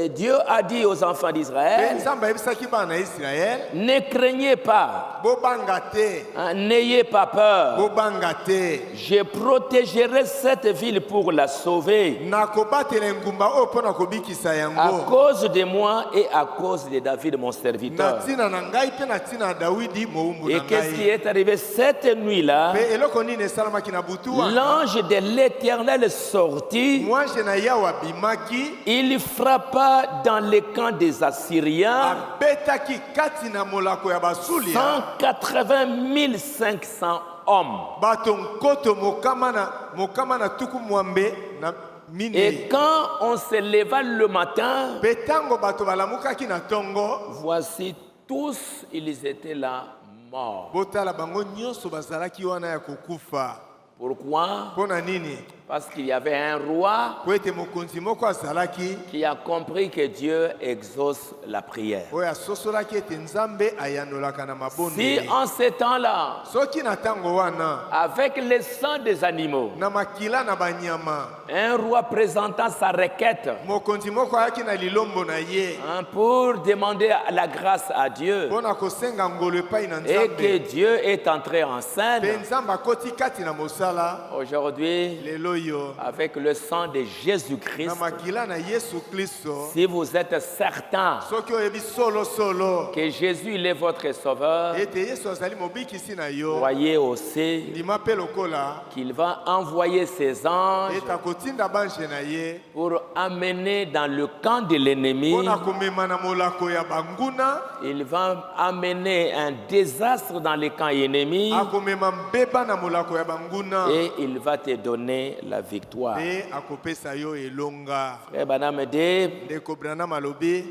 Dieu a dit aux enfants Pe d'Israël, Nzambe ayebisaki bana ya Israel. ne craignez pas, Bobanga te. hein, n'ayez pas peur. bobanga te. Je protégerai cette ville pour la sauver. Nakobatela engumba oyo mpo na kobikisa À yango. cause de moi et à cause de David, mon Na serviteur. ntina na ngai mpe na ntina na Dawidi mowumbu Et na qu'est-ce qui ngai. est arrivé cette nuit-là? Mpe eloko nini esalamaki na butu wana? L'ange de l'Éternel sortit. Mwanje na Yawe abimaki, Il frappa dans les camps des Assyriens abetaki kati na molako ya basulia 180 500 hommes. bato nkoto mokama na tuku mwambe na minei. Et quand on se leva le matin, Mpe ntango bato balamukaki na ntongo, voici tous, ils étaient là morts. botala bango nyonso bazalaki wana ya kokufa. Pourquoi? Mpo na nini? Parce qu'il y avait un roi Po ete mokonzi moko azalaki qui a compris que Dieu exauce la prière. oyo asosolaki ete Nzambe ayanolaka na mabonde. Si en ce temps-là, Soki na ntango wana avec le sang des animaux, na makila na banyama, un roi présentant sa requête mokonzi moko ayaki na lilombo na ye pour demander la grâce à Dieu mpo na kosenga ngolo epai na et que Nzambe, Dieu est entré en mpe scène, Nzambe akoti kati na mosala aujourd'hui, lelo yo avec le sang de Jésus-Christ, na makila na Yesu Kristo. si vous êtes certain Soki oyebi solo que Jésus il est votre sauveur, ete Yesu azali mobikisi na yo, croyez aussi ndima mpe lokola qu'il va envoyer ses anges ete akotinda bange na ye pour amener dans le camp de l'ennemi. mpo na komema na molako ya banguna, Il va amener un désastre dans les camps ennemis akomema mbeba na molako ya banguna, et il va te donner la victoire. mpe akopesa yo elonga. Frère Branham dit, Ndeko Branham alobi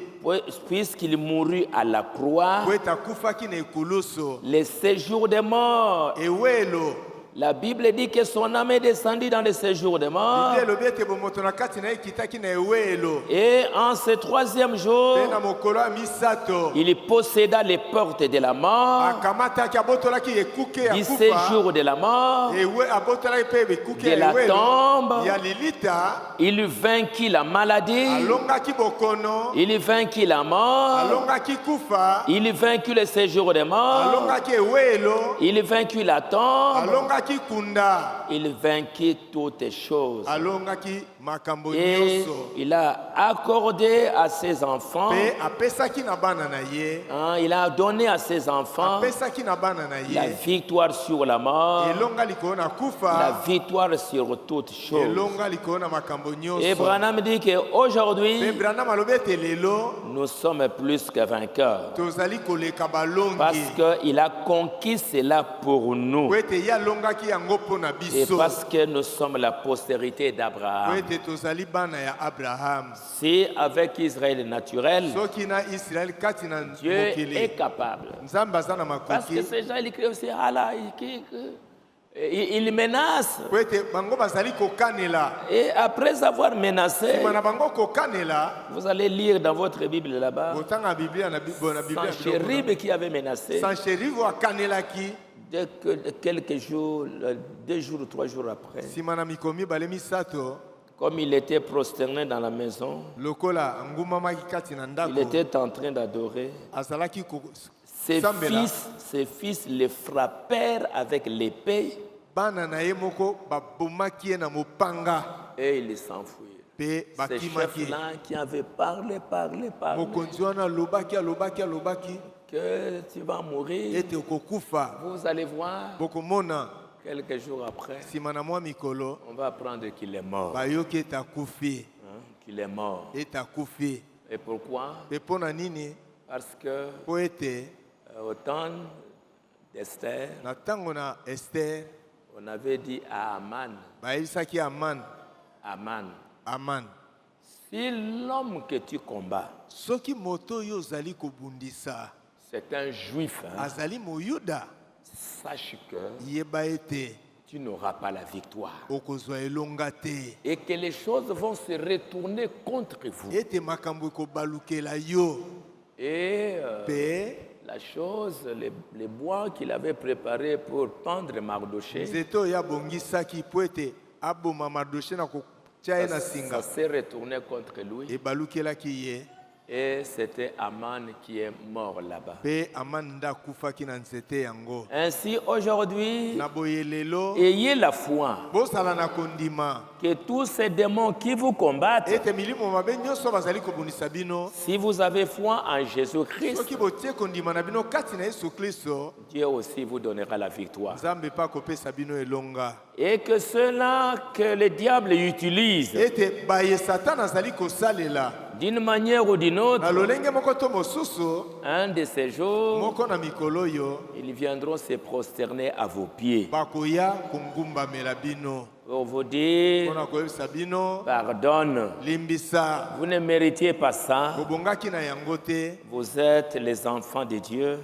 puisqu'il mourut à la croix, po ete akufaki na ekulusu le séjour des morts, ewelo. la Bible dit que son âme est descendue dans le séjour des morts. Biblia elobi ete bomoto na kati na ye ekitaki na ewelo. Et en ce troisième jour, Mpe na mokolo ya misato il posséda les portes de la mort, akamataki, abotolaki ekuke ya du kufa, séjour de la mort, abotolaki mpe bekuke de ya la ewelo tombe. ya lilita. Il vainquit la maladie, Alongaki bokono, il vainquit la mort, alongaki kufa, il vainquit le séjour des morts, alongaki ewelo, il vainquit la tombe, alongaki kunda, il vainquit toutes choses. alongaki makambo Et nyonso. il a accordé à ses enfants, Mpe apesaki na bana na ye, il a donné à ses enfants apesaki na bana na la ye victoire sur la mort, elonga likolo na la kufa, victoire sur toutes choses. elonga likolo na makambo Et nyonso. Branham dit Mpe qu'aujourd'hui, Branham alobi ete lelo nous sommes plus que vainqueurs. tozali koleka Parce balongi, qu'il a conquis cela pour nous. po ete ye alongaki yango mpo na Et biso, parce que nous sommes la postérité po d'Abraham. ete tozali bana ya Abraham. Si avec Israël naturel, Soki na Israel kati na Dieu est mokili, capable. Nzambe aza na Parce que makoki, ces gens, ils crient aussi, ah là, ils menacent. po ete bango bazali kokanela. Et après avoir menacé, Sima na bango kokanela, vous allez lire dans votre Bible là-bas, botanga Biblia na Biblia Sanchérib qui avait menacé, Sancheriv akanelaki, dès que quelques jours, 2 jours ou 3 jours après, sima na mikomi bale misato, comme il était prosterné dans la maison, lokola ngumamaki kati na il ndako, était en train d'adorer. azalaki Ses kosambela, fils le frappèrent avec l'épée bana na ye moko babomaki ye na mopanga, et ils s'enfuirent. pe Ces bakimaki. chefs-là qui avaient parlé, Mokonzi wana alobaki, que tu vas mourir, ete okokufa. vous allez voir, Bokomona, quelques jours après, sima na mwa mikolo, on va apprendre qu'il est mort. bayoki ete akufi, Qu'il est mort. ete akufi. Et pourquoi? Pe mpo na nini? Parce que Po ete au temps d'Esther, na ntango na Esther, on avait dit à Aman, bayebisaki Aman, Aman, si l'homme que tu combats, soki moto oyo ozali kobundisa c'est un juif, azali moyuda, sache que yeba ete tu n'auras pas la victoire. okozwa elonga te, Et que les choses vont se retourner contre vous. ete makambo ekobalukela yo. Et Pe la chose, les bois qu'il avait préparés pour pendre Mardoché, nzete oyo abongisaki po ete aboma Mardoche na kotia ye na ça singa, s'est retourné contre lui. ebalukelaki ye. Et c'était Aman qui est mort là-bas. Ainsi, aujourd'hui, ayez la foi que tous ces démons qui vous combattent, si vous avez foi en Jésus-Christ, Dieu aussi vous donnera la victoire. Et que ceux-là que le diable utilise d'une manière ou d'une autre, un de ces jours, ils viendront se prosterner à vos pieds pour vous dire, pardonne, vous ne méritiez pas ça, vous êtes les enfants de Dieu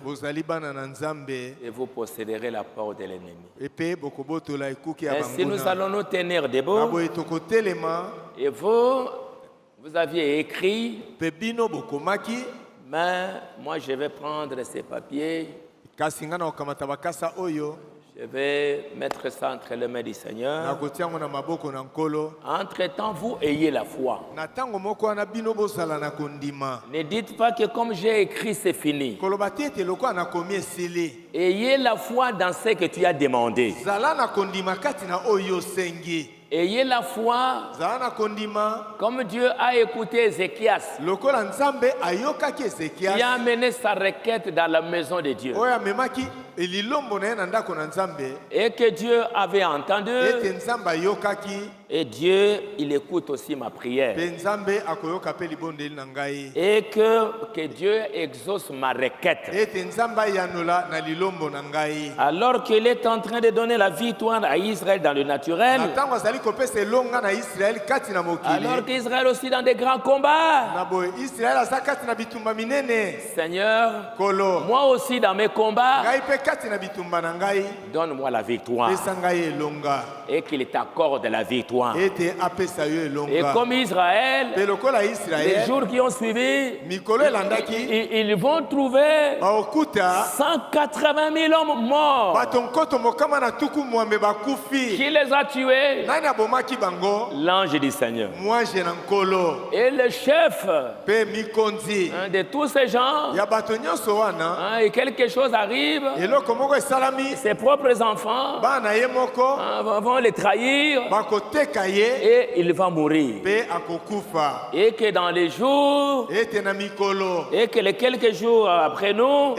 et vous posséderez la porte de l'ennemi. Ainsi nous allons nous tenir debout. Et vous aviez écrit, mais moi je vais prendre ces papiers, je vais mettre ça entre les mains du Seigneur. Entre-temps, vous ayez la foi. Ne dites pas que comme j'ai écrit, c'est fini. Ayez la foi dans ce que tu as demandé. Ayez la foi comme Dieu a écouté Ézéchias. Il a amené sa requête dans la maison de Dieu. Et que Dieu avait entendu. Et Dieu, il écoute aussi ma prière. Et que Dieu exauce ma requête. Alors qu'il est en train de donner la victoire à Israël dans le naturel, alors qu'Israël aussi dans des grands combats, Seigneur, moi aussi dans mes combats, donne-moi la victoire. Et qu'il t'accorde la victoire. Et comme Israël, les jours qui ont suivi, ils vont trouver 180 000 hommes morts. Qui les a tués? L'ange du Seigneur. Et le chef de tous ces gens, et quelque chose arrive, ses propres enfants vont les trahir et il va mourir. Et que dans les jours, et que les quelques jours après nous,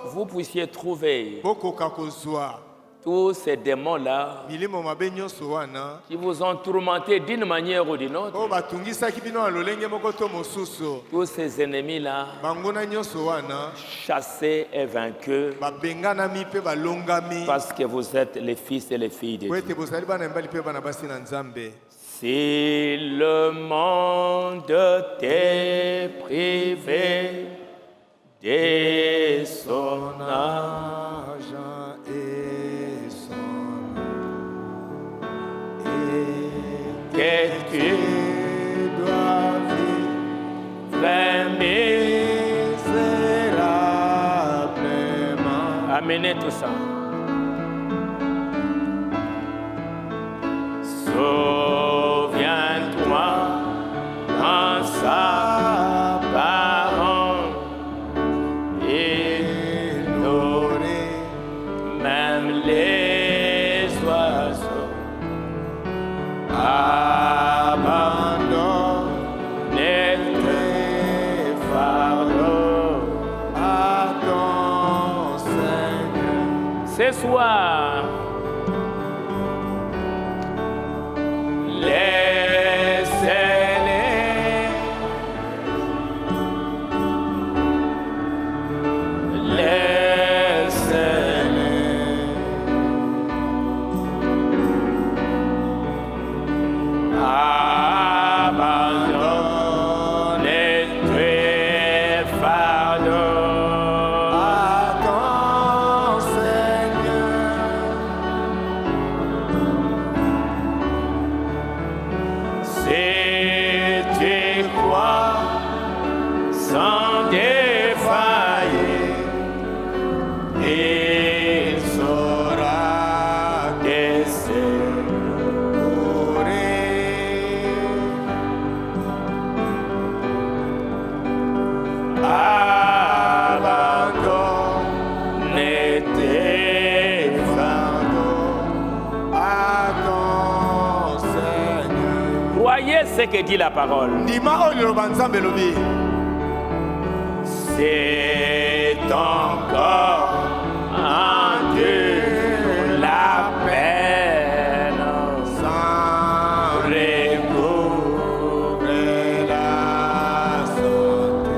vous puissiez trouver tous ces démons-là qui vous ont tourmenté d'une manière ou d'une autre, tous ces ennemis-là chassés et vaincus parce que vous êtes les fils et les filles de Dieu. Si le monde t'est privé de son argent et son que tu dois vivre misérablement. Amenez tout ça. Souviens-toi dans sa parole, il nourrit même les oiseaux. Abandonne tes fardeaux à ton Seigneur. Ce soir, ce que dit la parole. C'est encore un Dieu la peine sans recouvrer la santé.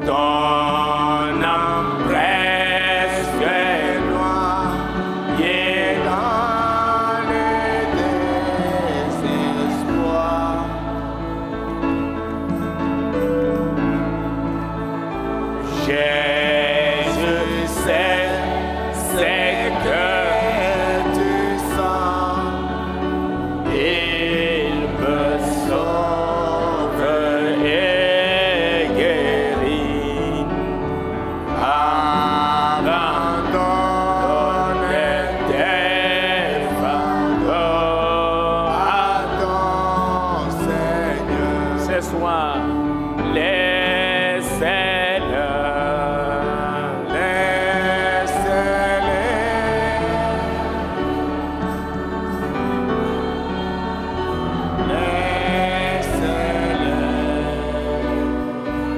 Ton âme presque noyée dans le désespoir. Jésus sait ce que tu sens. Il me sauve et guérit. Abandonne tes fardeaux à ton Seigneur. Ce soir, laissez-le.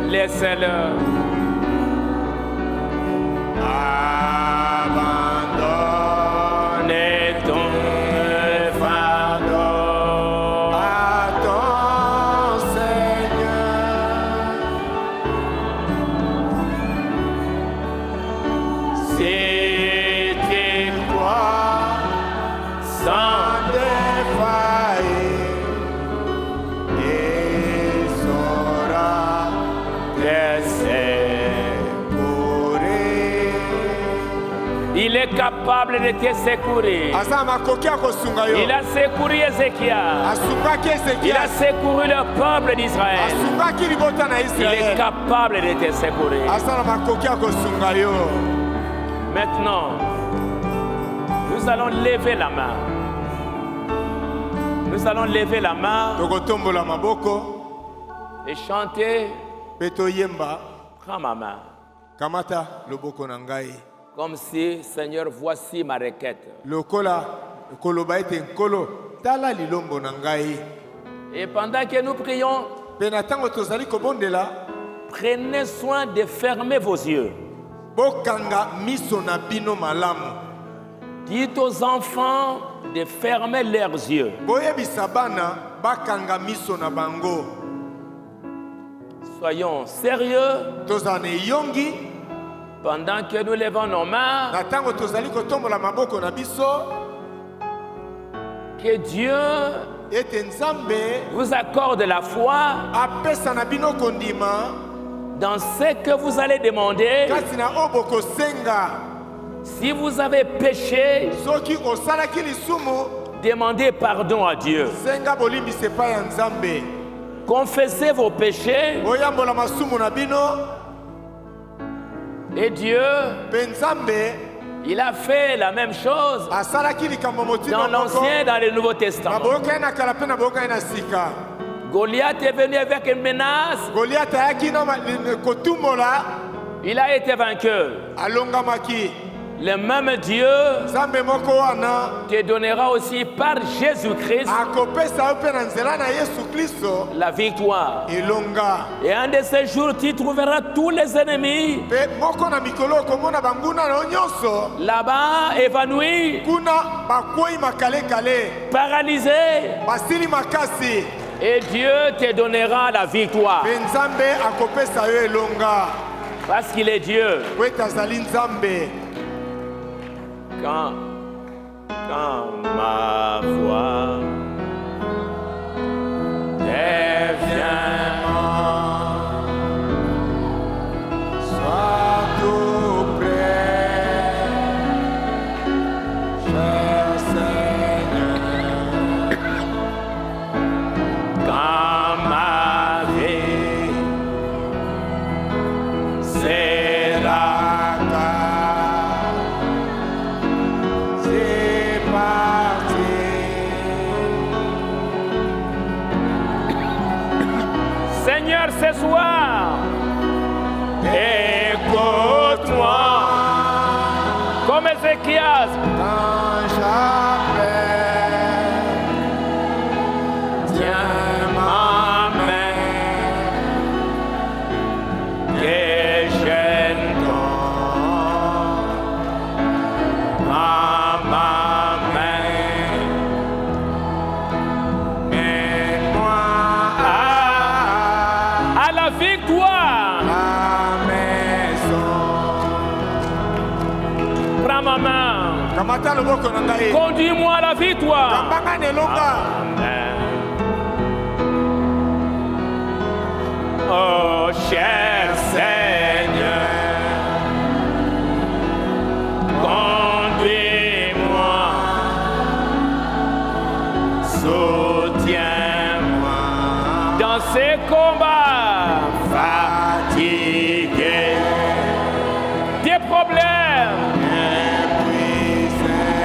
Laissez-le. Abandonne ton fardeau à ton Seigneur. Si tu crois sans défaillir, il saura il est capable de te secourir. Il a secouru Ézéchias. Il a secouru le peuple d'Israël. Il est capable de te secourir. Maintenant, nous allons lever la main. Nous allons lever la main et chanter. Prends ma main. Kamata loboko na ngai. Comme si, Seigneur, voici ma requête. Et pendant que nous prions, prenez soin de fermer vos yeux. Dites aux enfants de fermer leurs yeux. Soyons sérieux. Pendant que nous levons nos mains, que Dieu vous accorde la foi dans ce que vous allez demander. Si vous avez péché, demandez pardon à Dieu. Confessez vos péchés. Et Dieu, il a fait la même chose dans l'Ancien et dans le Nouveau Testament. Goliath est venu avec une menace. Il a été vainqueur. Le même Dieu te donnera aussi par Jésus-Christ la victoire. Et un de ces jours, tu trouveras tous les ennemis là-bas évanouis, paralysés. Et Dieu te donnera la victoire. Parce qu'il est Dieu. Quand ma voix devient sois tout près, cher Seigneur. Quand ma vie sera Seigneur, ce soir, écoute-moi, comme Ézéchias. Quand j'appelle, à ma main. Mène-moi à la victoire. La maison. Prends ma main. Conduis-moi à la victoire. Amen. Oh, cher Seigneur, conduis-moi, soutiens-moi dans ces combats fatigués, des problèmes,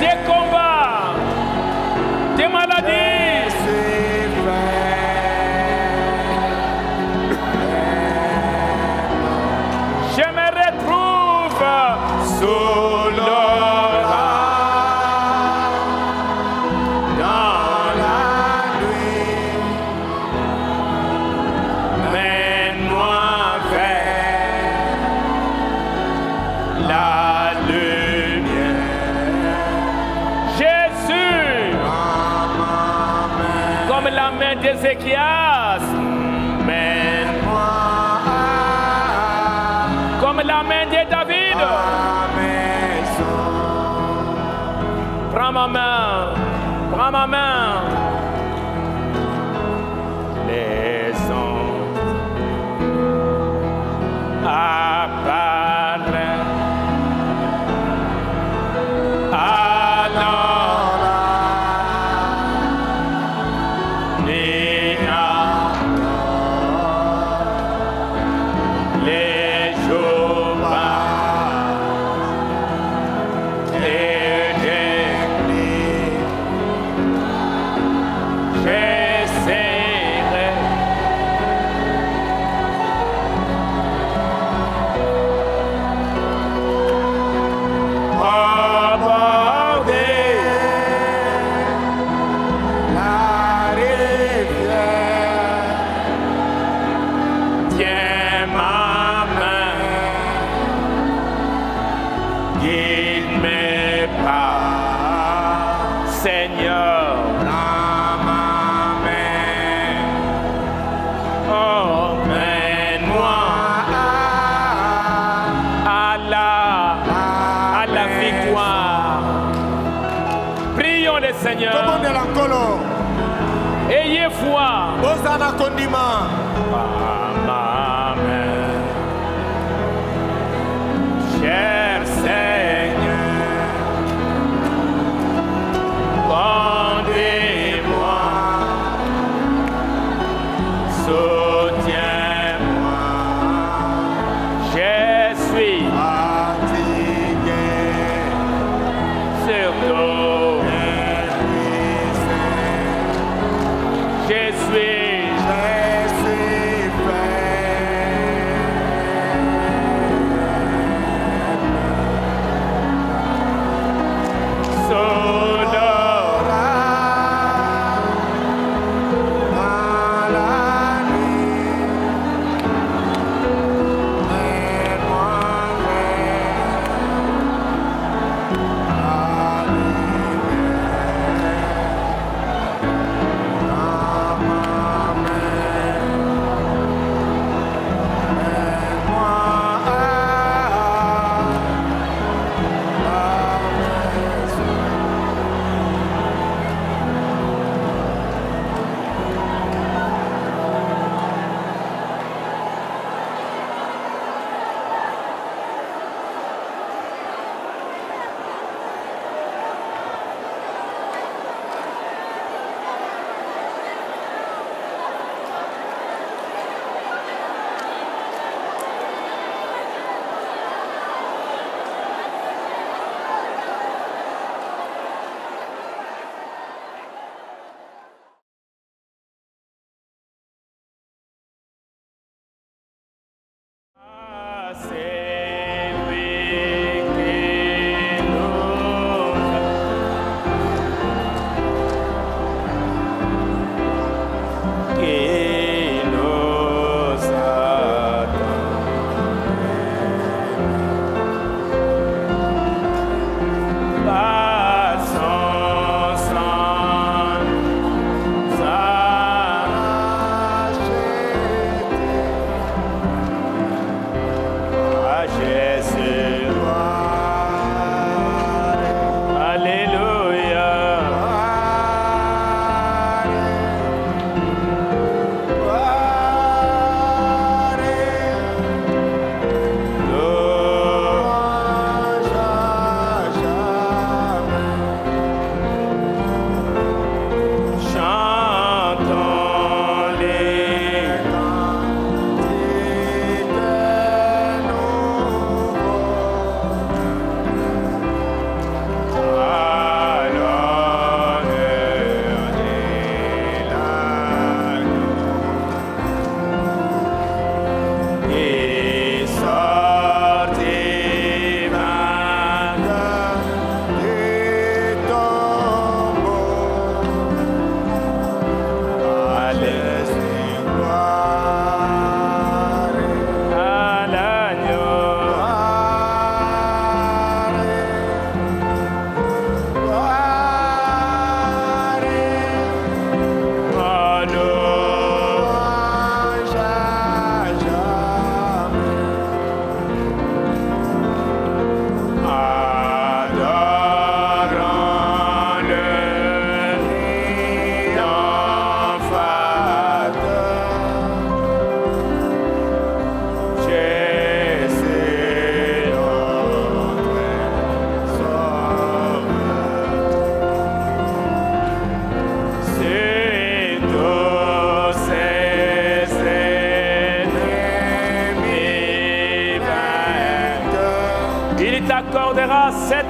des combats, des maladies. Ézéchias, mène-moi comme la main de David. Prends ma main, prends ma main. Laissons apparaître. Ayez foi. Amen. Cher Seigneur, conduis-moi, soutiens-moi. Je suis fatigué, surtout. Je suis fait.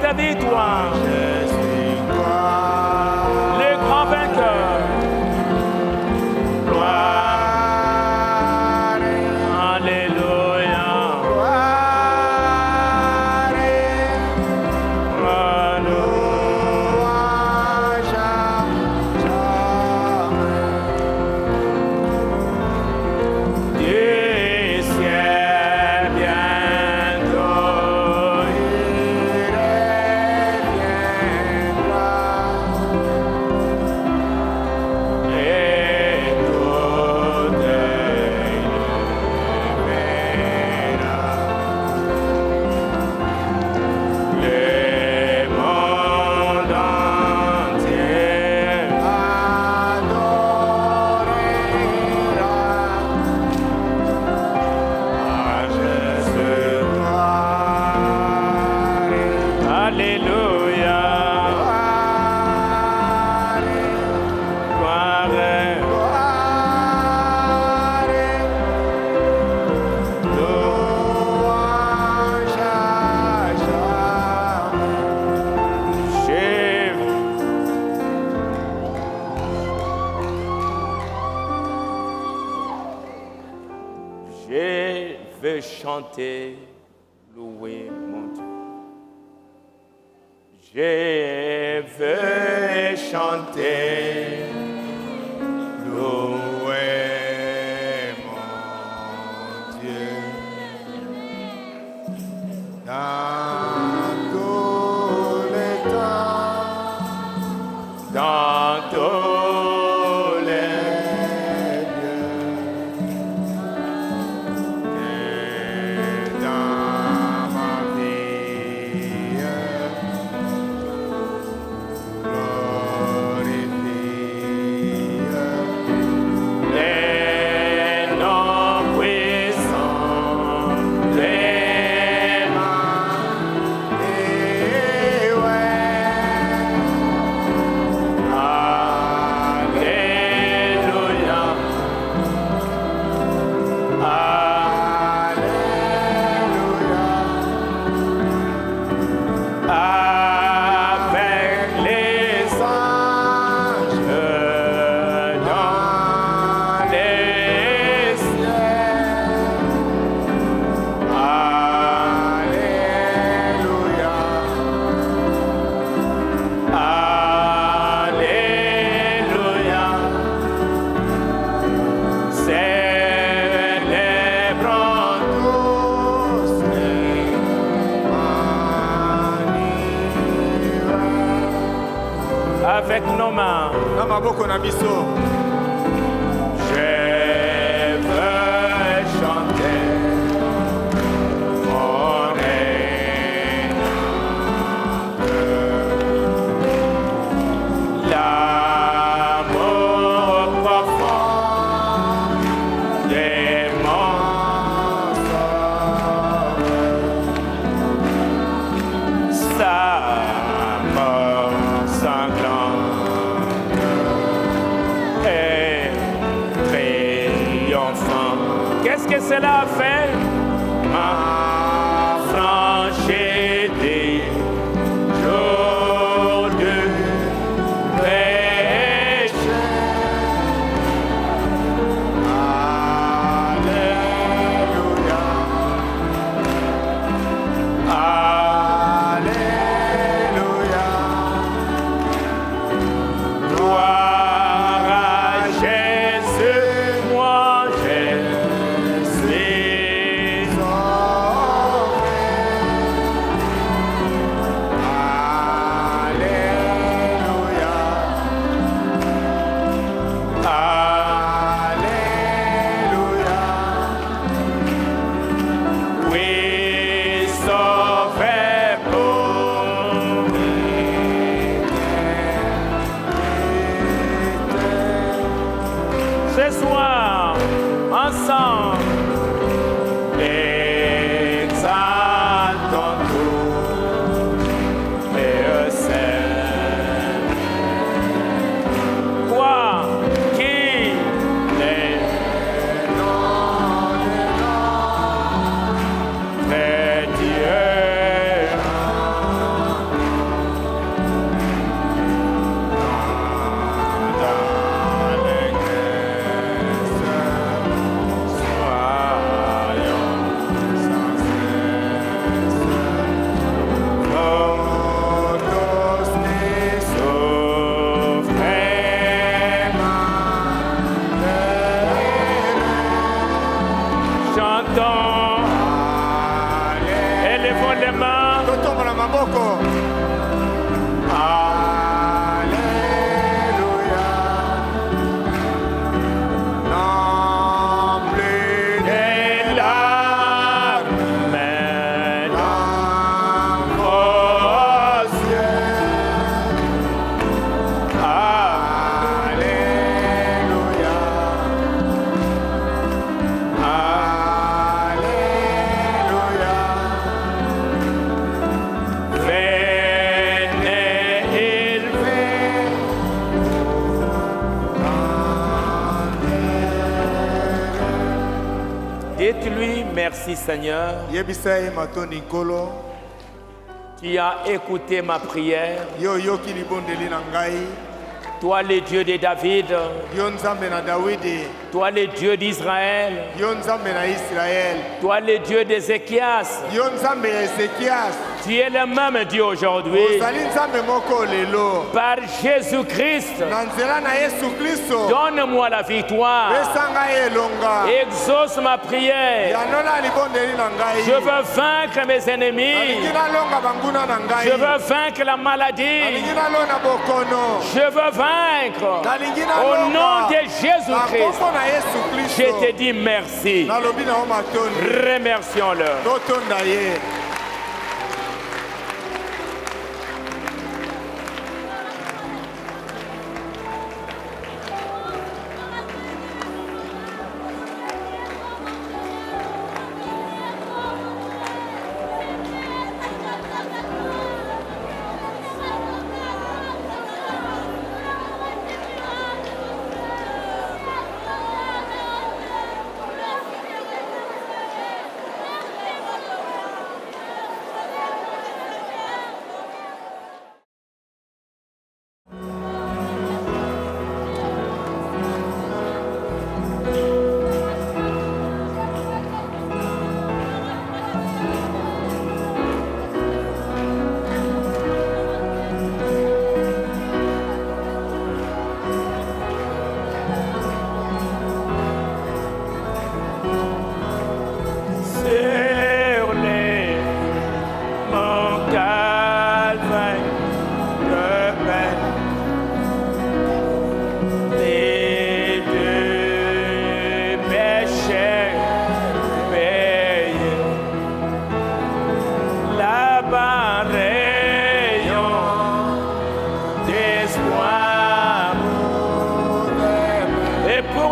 ta victoire. Le grand vainqueur. Chanter, louer mon Dieu. Je veux chanter, louer mon Dieu. Dans tous les temps, dans tous les avec nos mains. Je veux chanter mon l'amour profond de mon sauveur, sa mort sanglante et triomphant. Qu'est-ce que cela a fait? M'a franchi des jours de péché. Alléluia. Alléluia. Gloire à Jésus, moi je suis sauvé. Alléluia. Alléluia. Oui, sauvé pour ce soir, ensemble, exaltons tout et seul. Toi qui les noms de Dieu, Merci Seigneur. Tu as écouté ma prière. Toi le Dieu de David. Toi le Dieu d'Israël. Toi le Dieu d'Ézéchias. Tu es le même Dieu aujourd'hui. Par Jésus-Christ, donne-moi la victoire. Exauce ma prière. Je veux vaincre mes ennemis. Je veux vaincre la maladie. Je veux vaincre. Au nom de Jésus-Christ, je te dis merci. Remercions-le.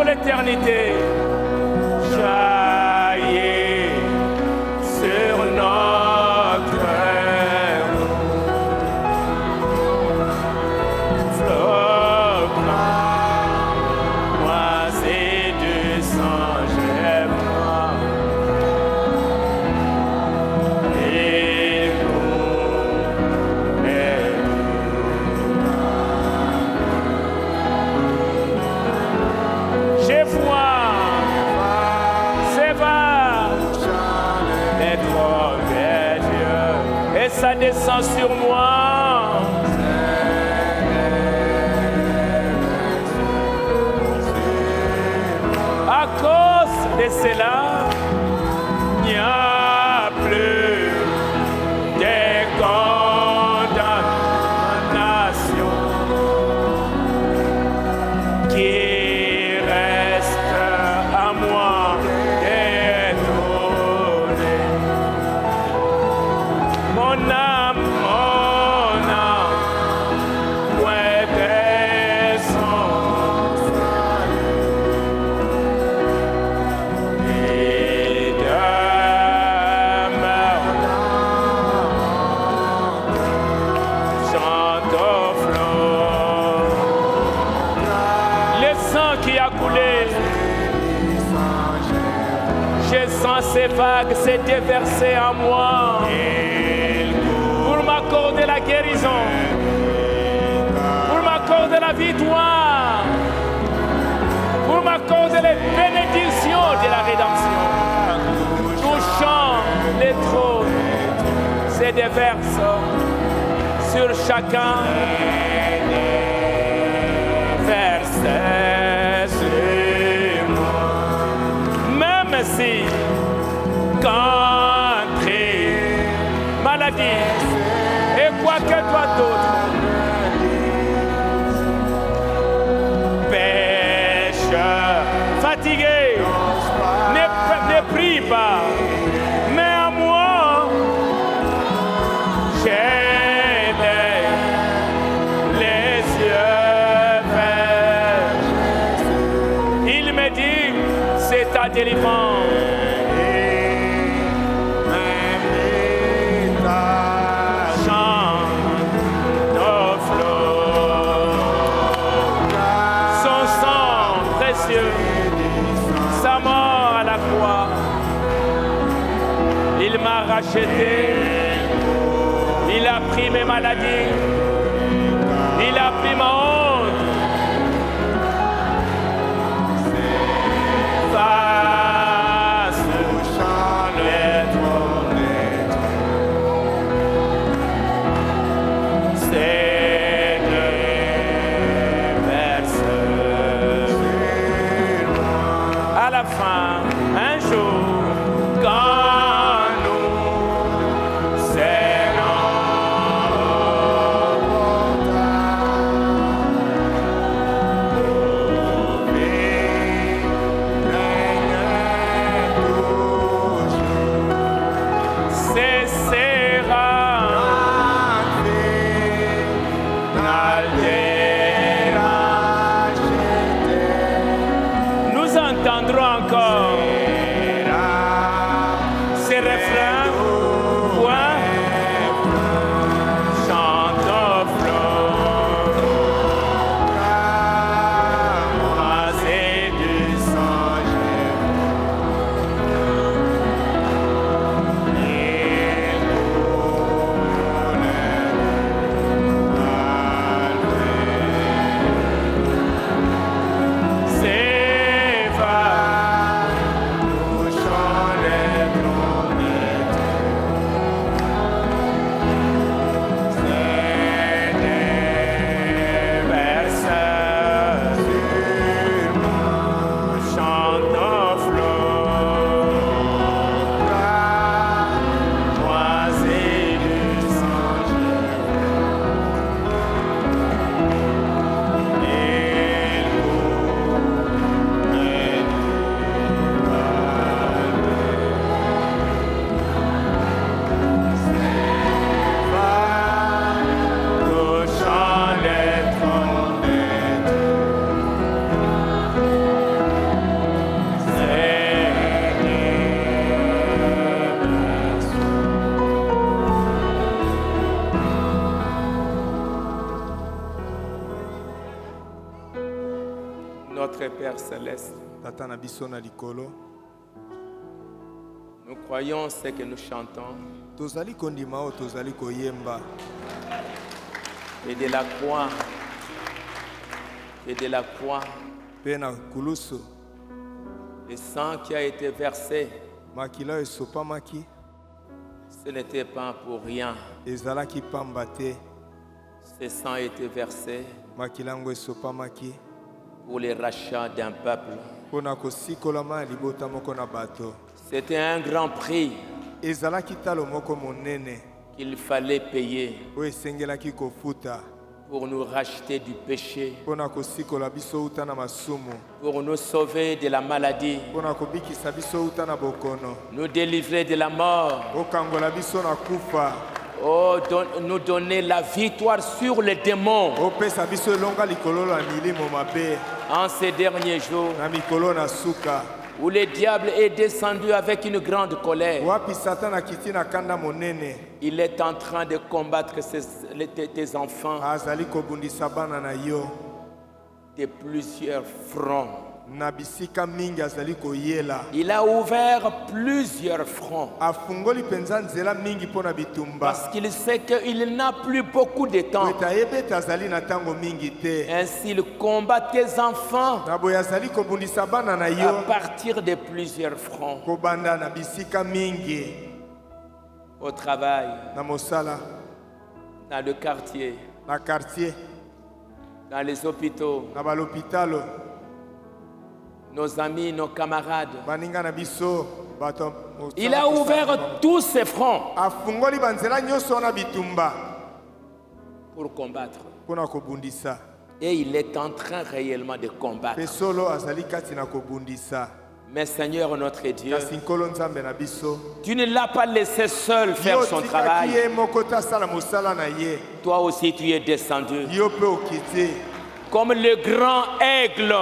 L'éternité jaillit sur notre cœur, flot moisi du sang, j'aime et je vois, c'est va, les trônes des dieux, et ça descend sur moi. À cause de cela, il n'y a plus de condamnation qui ces vagues s'est déversé en moi pour m'accorder la guérison, pour m'accorder la victoire, pour m'accorder les bénédictions de la rédemption. Touchant les trônes, se déverse sur chacun. Verset sur moi. Même si country, maladie et quoi que toi d'autre, pécheur, fatigué, ne prie pas, mais à moi, j'ai les yeux verts. Il me dit, c'est ta délivrance. Sa mort à la croix racheté. Il a pris mes maladies. Il a pris ma honte. Face au champ les trompettes. C'est le berceau. À la fin, un jour, quand nous serons nous entendrons encore ces refrains. Point. Chante au flot, croisé du songe. C'est va, touchant les trompettes. C'est des berceurs sur mon chant au flot, croisé du songe. Touchant les trompettes, c'est Notre Père Céleste, Tata na biso na likolo, nous croyons ce que nous chantons tozali kondima o tozali koyemba. et de la croix, et de la croix, Pe na kulusu, le sang qui a été versé, makila esopamaki, ce n'était pas pour rien. ezalaki pamba te. Ce sang a été versé Makila yango esopamaki pour le rachat d'un peuple. mpo na kosikolama ya libota moko na bato. C'était un grand prix Ezalaki talo moko monene qu'il fallait payer oyo esengelaki kofuta pour nous racheter du péché, mpo na kosikola biso uta na masumu, pour nous sauver de la maladie, mpo na kobikisa biso uta na bokono, nous délivrer de la mort, okangola biso na kufa, nous donner la victoire sur les démons. opesa biso elonga likolo ya milimo mabe En ces derniers jours na mikolo na suka, où le diable est descendu avec une grande colère, wapi Satan akiti na kanda monene, il est en train de combattre tes enfants azali kobundisa bana na yo de plusieurs fronts. na bisika mingi, azali koyela, Il a ouvert plusieurs fronts afungoli penza nzela mingi mpo na bitumba, parce qu'il sait qu'il n'a plus beaucoup de temps. ete ayebi ete azali na ntango mingi te. Ainsi, il combat tes enfants Na boye azali kobundisa bana na à yo partir de plusieurs fronts. kobanda na bisika mingi, Au travail, na mosala, dans le quartier, na quartier, dans les hôpitaux, na balopitalo, nos amis, nos camarades. baninga na biso bato. Il a ouvert tous ses fronts afungoli banzela nyonso na bitumba pour combattre. mpo na kobundisa. Et il est en train réellement de combattre. Pe solo azali kati na kobundisa. Mais Seigneur notre Dieu, kasi nkolo nzambe na biso, tu ne l'as pas laissé seul faire son travail. ye moko te asala mosala na ye. Toi aussi tu es descendu. Yo mpe okiti comme le grand aigle,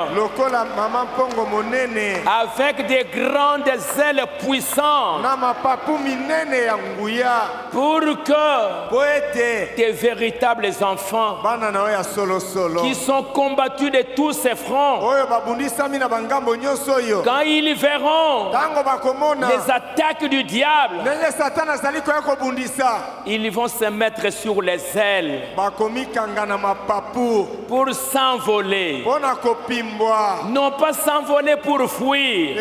avec des grandes ailes puissantes, pour que tes véritables enfants qui sont combattus de tous ces fronts, quand ils verront les attaques du diable, ils vont se mettre sur les ailes pour s'envoler. Non pas s'envoler pour fuir,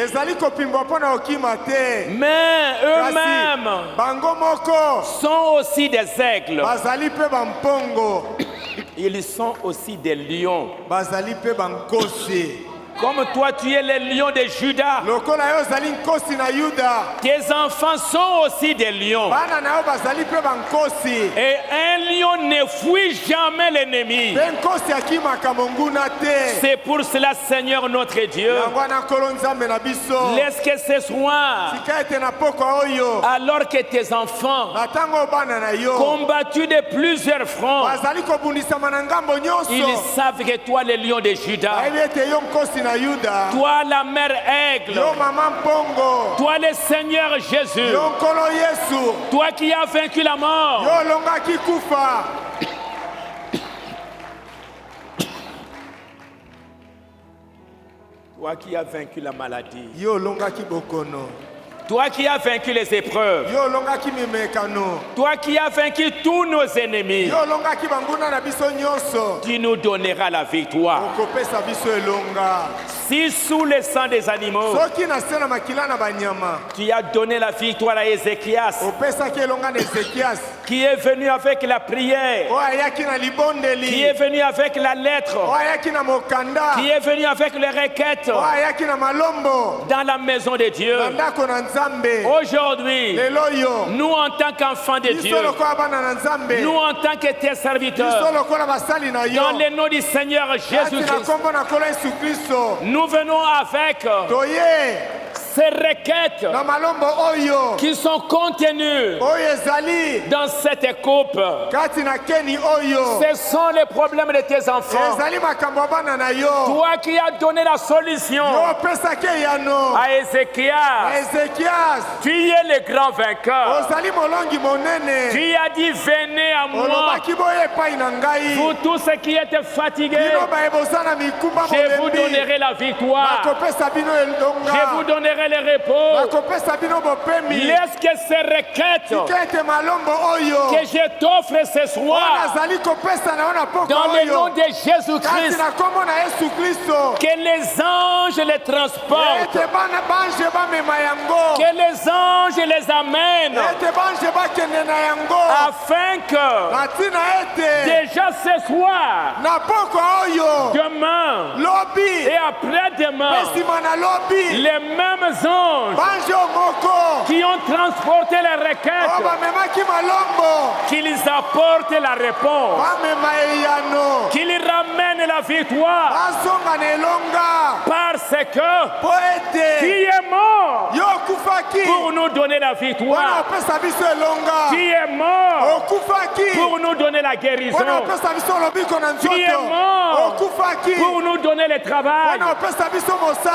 mais eux-mêmes sont aussi des aigles. Ils sont aussi des lions. Comme toi, tu es le lion de Juda. Tes enfants sont aussi des lions. Et un lion ne fuit jamais l'ennemi. C'est pour cela, Seigneur notre Dieu, laisse que ce soir, alors que tes enfants, combattus de plusieurs fronts, ils savent que toi, le lion de Juda, toi la mère aigle, toi le Seigneur Jésus, toi qui as vaincu la mort, toi qui as vaincu la maladie, toi qui as vaincu les épreuves, toi qui as vaincu tous nos ennemis, tu nous donneras la victoire. Si sous le sang des animaux, tu as donné la victoire à Ézéchias, qui est venu avec la prière, qui est venu avec la lettre, qui est venu avec les requêtes dans la maison de Dieu. Aujourd'hui, nous en tant qu'enfants de Dieu, nous en tant que tes serviteurs, dans le nom du Seigneur Jésus-Christ, nous venons avec ces requêtes qui sont contenues dans cette coupe. Ce sont les problèmes de tes enfants. Toi qui as donné la solution à Ézéchias, tu es le grand vainqueur. Tu as dit, venez à moi, vous tous ceux qui êtes fatigués, je vous donnerai la victoire. Je vous donnerai le repos. Laisse que ces requêtes que je t'offre ce soir, dans le nom de Jésus-Christ, que les anges les transportent, que les anges les amènent, afin que déjà ce soir, demain et après-demain, les mêmes anges qui ont transporté les requêtes, qu'ils apportent la réponse, qu'ils ramènent la victoire, parce que qui est mort pour nous donner la victoire, qui est mort pour nous donner la guérison, qui est mort pour nous donner le travail,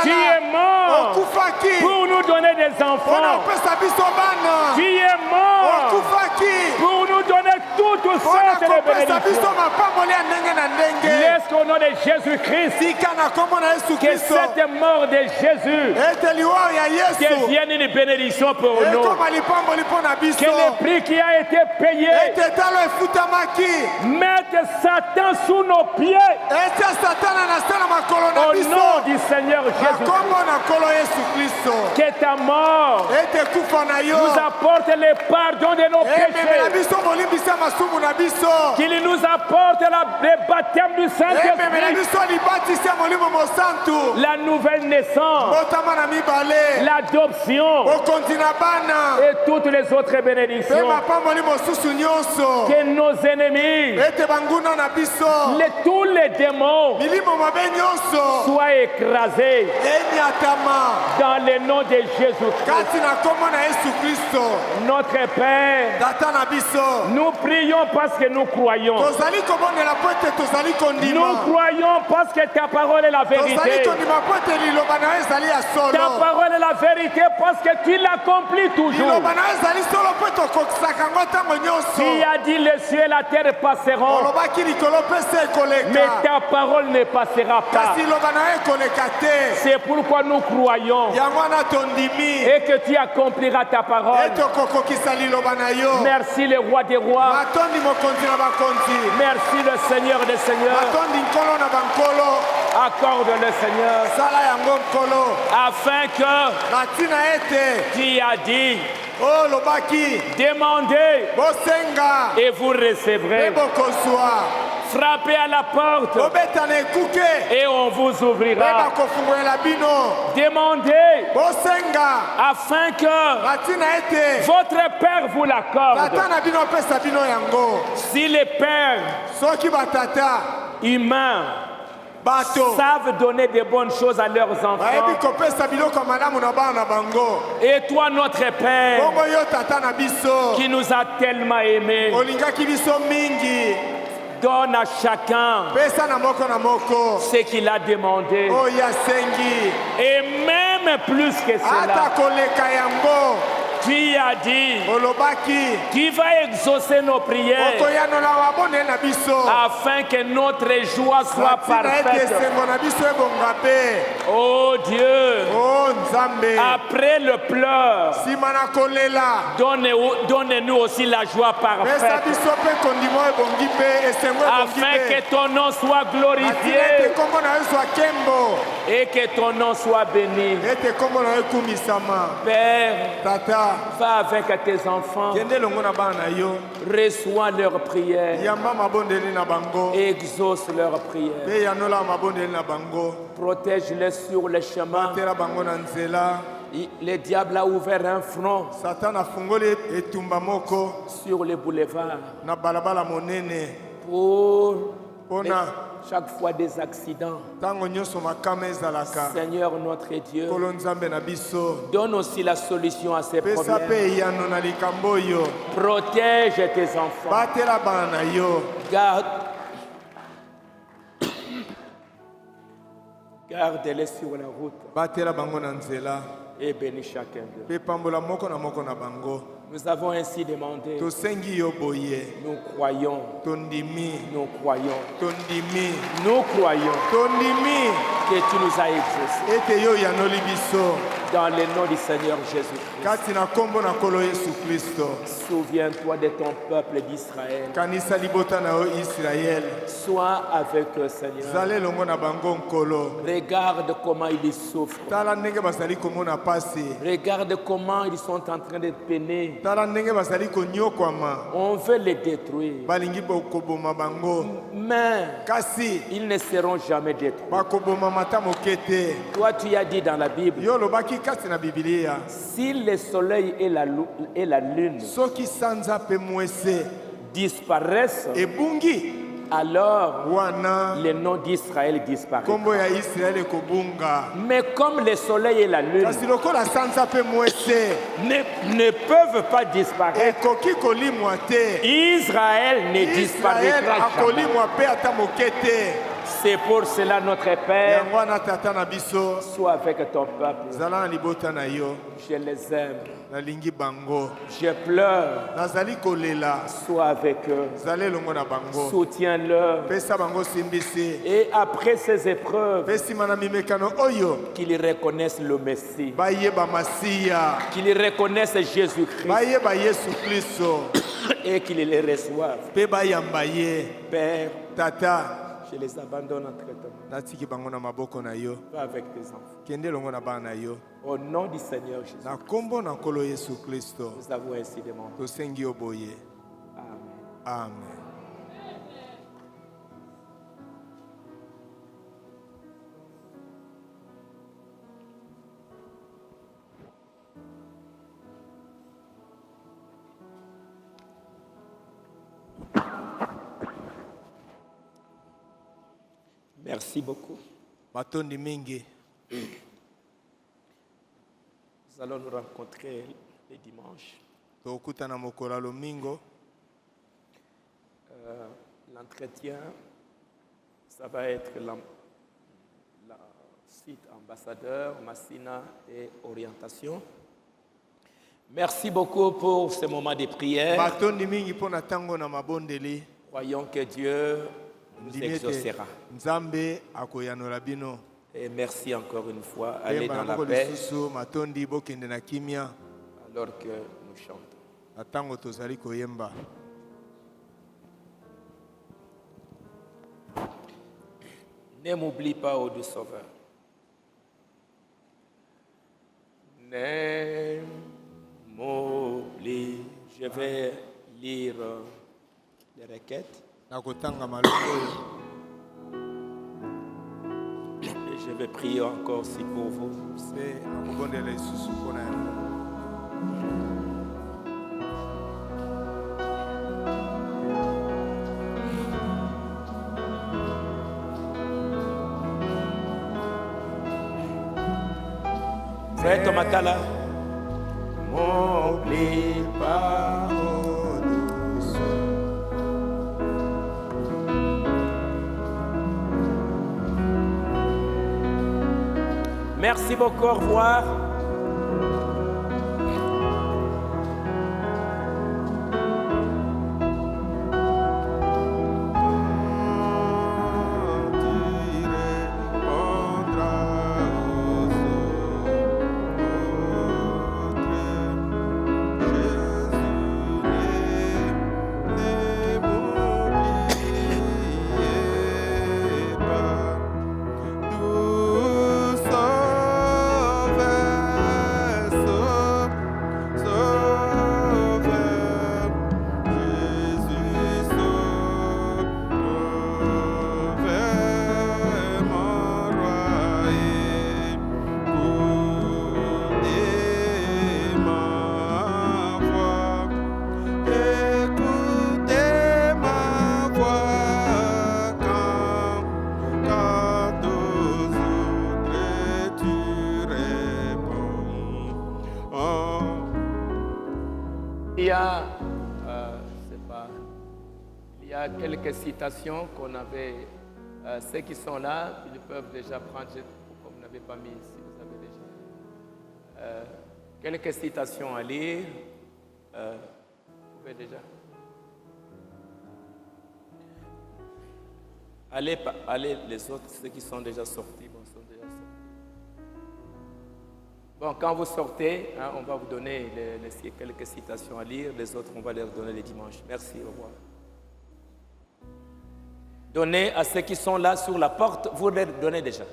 qui est mort pour nous donner des enfants, qui est mort pour nous donner toutes sortes de bénédictions. Laisse qu'au nom de Jésus-Christ, que cette mort de Jésus devienne une bénédiction pour nous. Que le prix qui a été payé mette Satan sous nos pieds. Au nom du Seigneur Jésus-Christ, que ta mort nous apporte le pardon de nos péchés, qu'il nous apporte le baptême du Saint-Esprit, la nouvelle naissance, l'adoption et toutes les autres bénédictions. Que nos ennemis, tous les démons, soient écrasés dans le nom de Jésus-Christ. Notre Père, nous prions parce que nous croyons. Nous Nous croyons parce que ta parole est la vérité. Ta parole est la vérité parce que tu l'accomplis toujours. Tu as dit les cieux et la terre passeront, mais ta parole ne passera pas. C'est pourquoi nous croyons et que tu accompliras ta parole. Merci le roi des rois. Merci le Seigneur des seigneurs. Accorde le Seigneur afin que tu as dit demandez et vous recevrez. Frappez à la porte et on vous ouvrira. Demandez afin que votre Père vous l'accorde. Si les pères humains savent donner de bonnes choses à leurs enfants, et toi notre Père qui nous a tellement aimés, donne à chacun ce qu'il a demandé. Et même plus que cela, tu as dit, tu vas exaucer nos prières afin que notre joie soit parfaite. Oh Dieu, après le pleur, donne-nous aussi la joie parfaite, afin que ton nom soit glorifié et que ton nom soit béni. Père, va avec tes enfants, reçois leurs prières, exauce leurs prières, protège-les sur le chemin. Le diable a ouvert un front sur les boulevards pour chaque fois des accidents. Seigneur notre Dieu, donne aussi la solution à ces problèmes. Protège tes enfants. Garde-les sur la route et bénis chacun d'eux. Nous avons ainsi demandé. Nous croyons. Nous croyons. Nous croyons que tu nous as exaucés. Dans le nom du Seigneur Jésus-Christ. Souviens-toi de ton peuple d'Israël. Sois avec eux, Seigneur. Regarde comment ils souffrent. Regarde comment ils sont en train de peiner. On veut les détruire. Mais ils ne seront jamais détruits. Toi, tu as dit dans la Bible, si le soleil et la lune disparaissent, alors le nom d'Israël disparaît. Mais comme le soleil et la lune ne peuvent pas disparaître, Israël ne disparaîtra jamais. C'est pour cela notre Père, sois avec ton peuple. Je les aime. Je pleure. Sois avec eux. Soutiens-leur. Et après ces épreuves, qu'ils reconnaissent le Messie. Qu'ils reconnaissent Jésus-Christ. Et qu'ils les reçoivent. Père, je les abandonne entre tes mains. Va avec tes enfants. Au nom du Seigneur Jésus. Nous avons ainsi demandé. Amen. Amen. Merci beaucoup. Nous allons nous rencontrer les dimanches. L'entretien Ça va être la site ambassadeur, Massina et orientation. Merci beaucoup pour ce moment de prière. Croyons que Dieu nous exaucera. Et merci encore une fois. Allez dans la paix alors que nous chantons. Ne m'oublie pas, ô Dieu Sauveur. Ne m'oublie. Je vais lire les requêtes. Et je vais prier encore aussi pour vous. Frère Tomatala, m'oublie pas, oh douce. Merci beaucoup, au revoir. Il y a quelques citations qu'on avait. Ceux qui sont là, ils peuvent déjà prendre, comme vous n'avez pas mis ici, vous avez déjà. Quelques citations à lire. Vous pouvez déjà. Allez, les autres, ceux qui sont déjà sortis, sont déjà sortis. Bon, quand vous sortez, on va vous donner quelques citations à lire. Les autres, on va les donner les dimanches. Merci, au revoir. Donnez à ceux qui sont là sur la porte, vous les donnez déjà.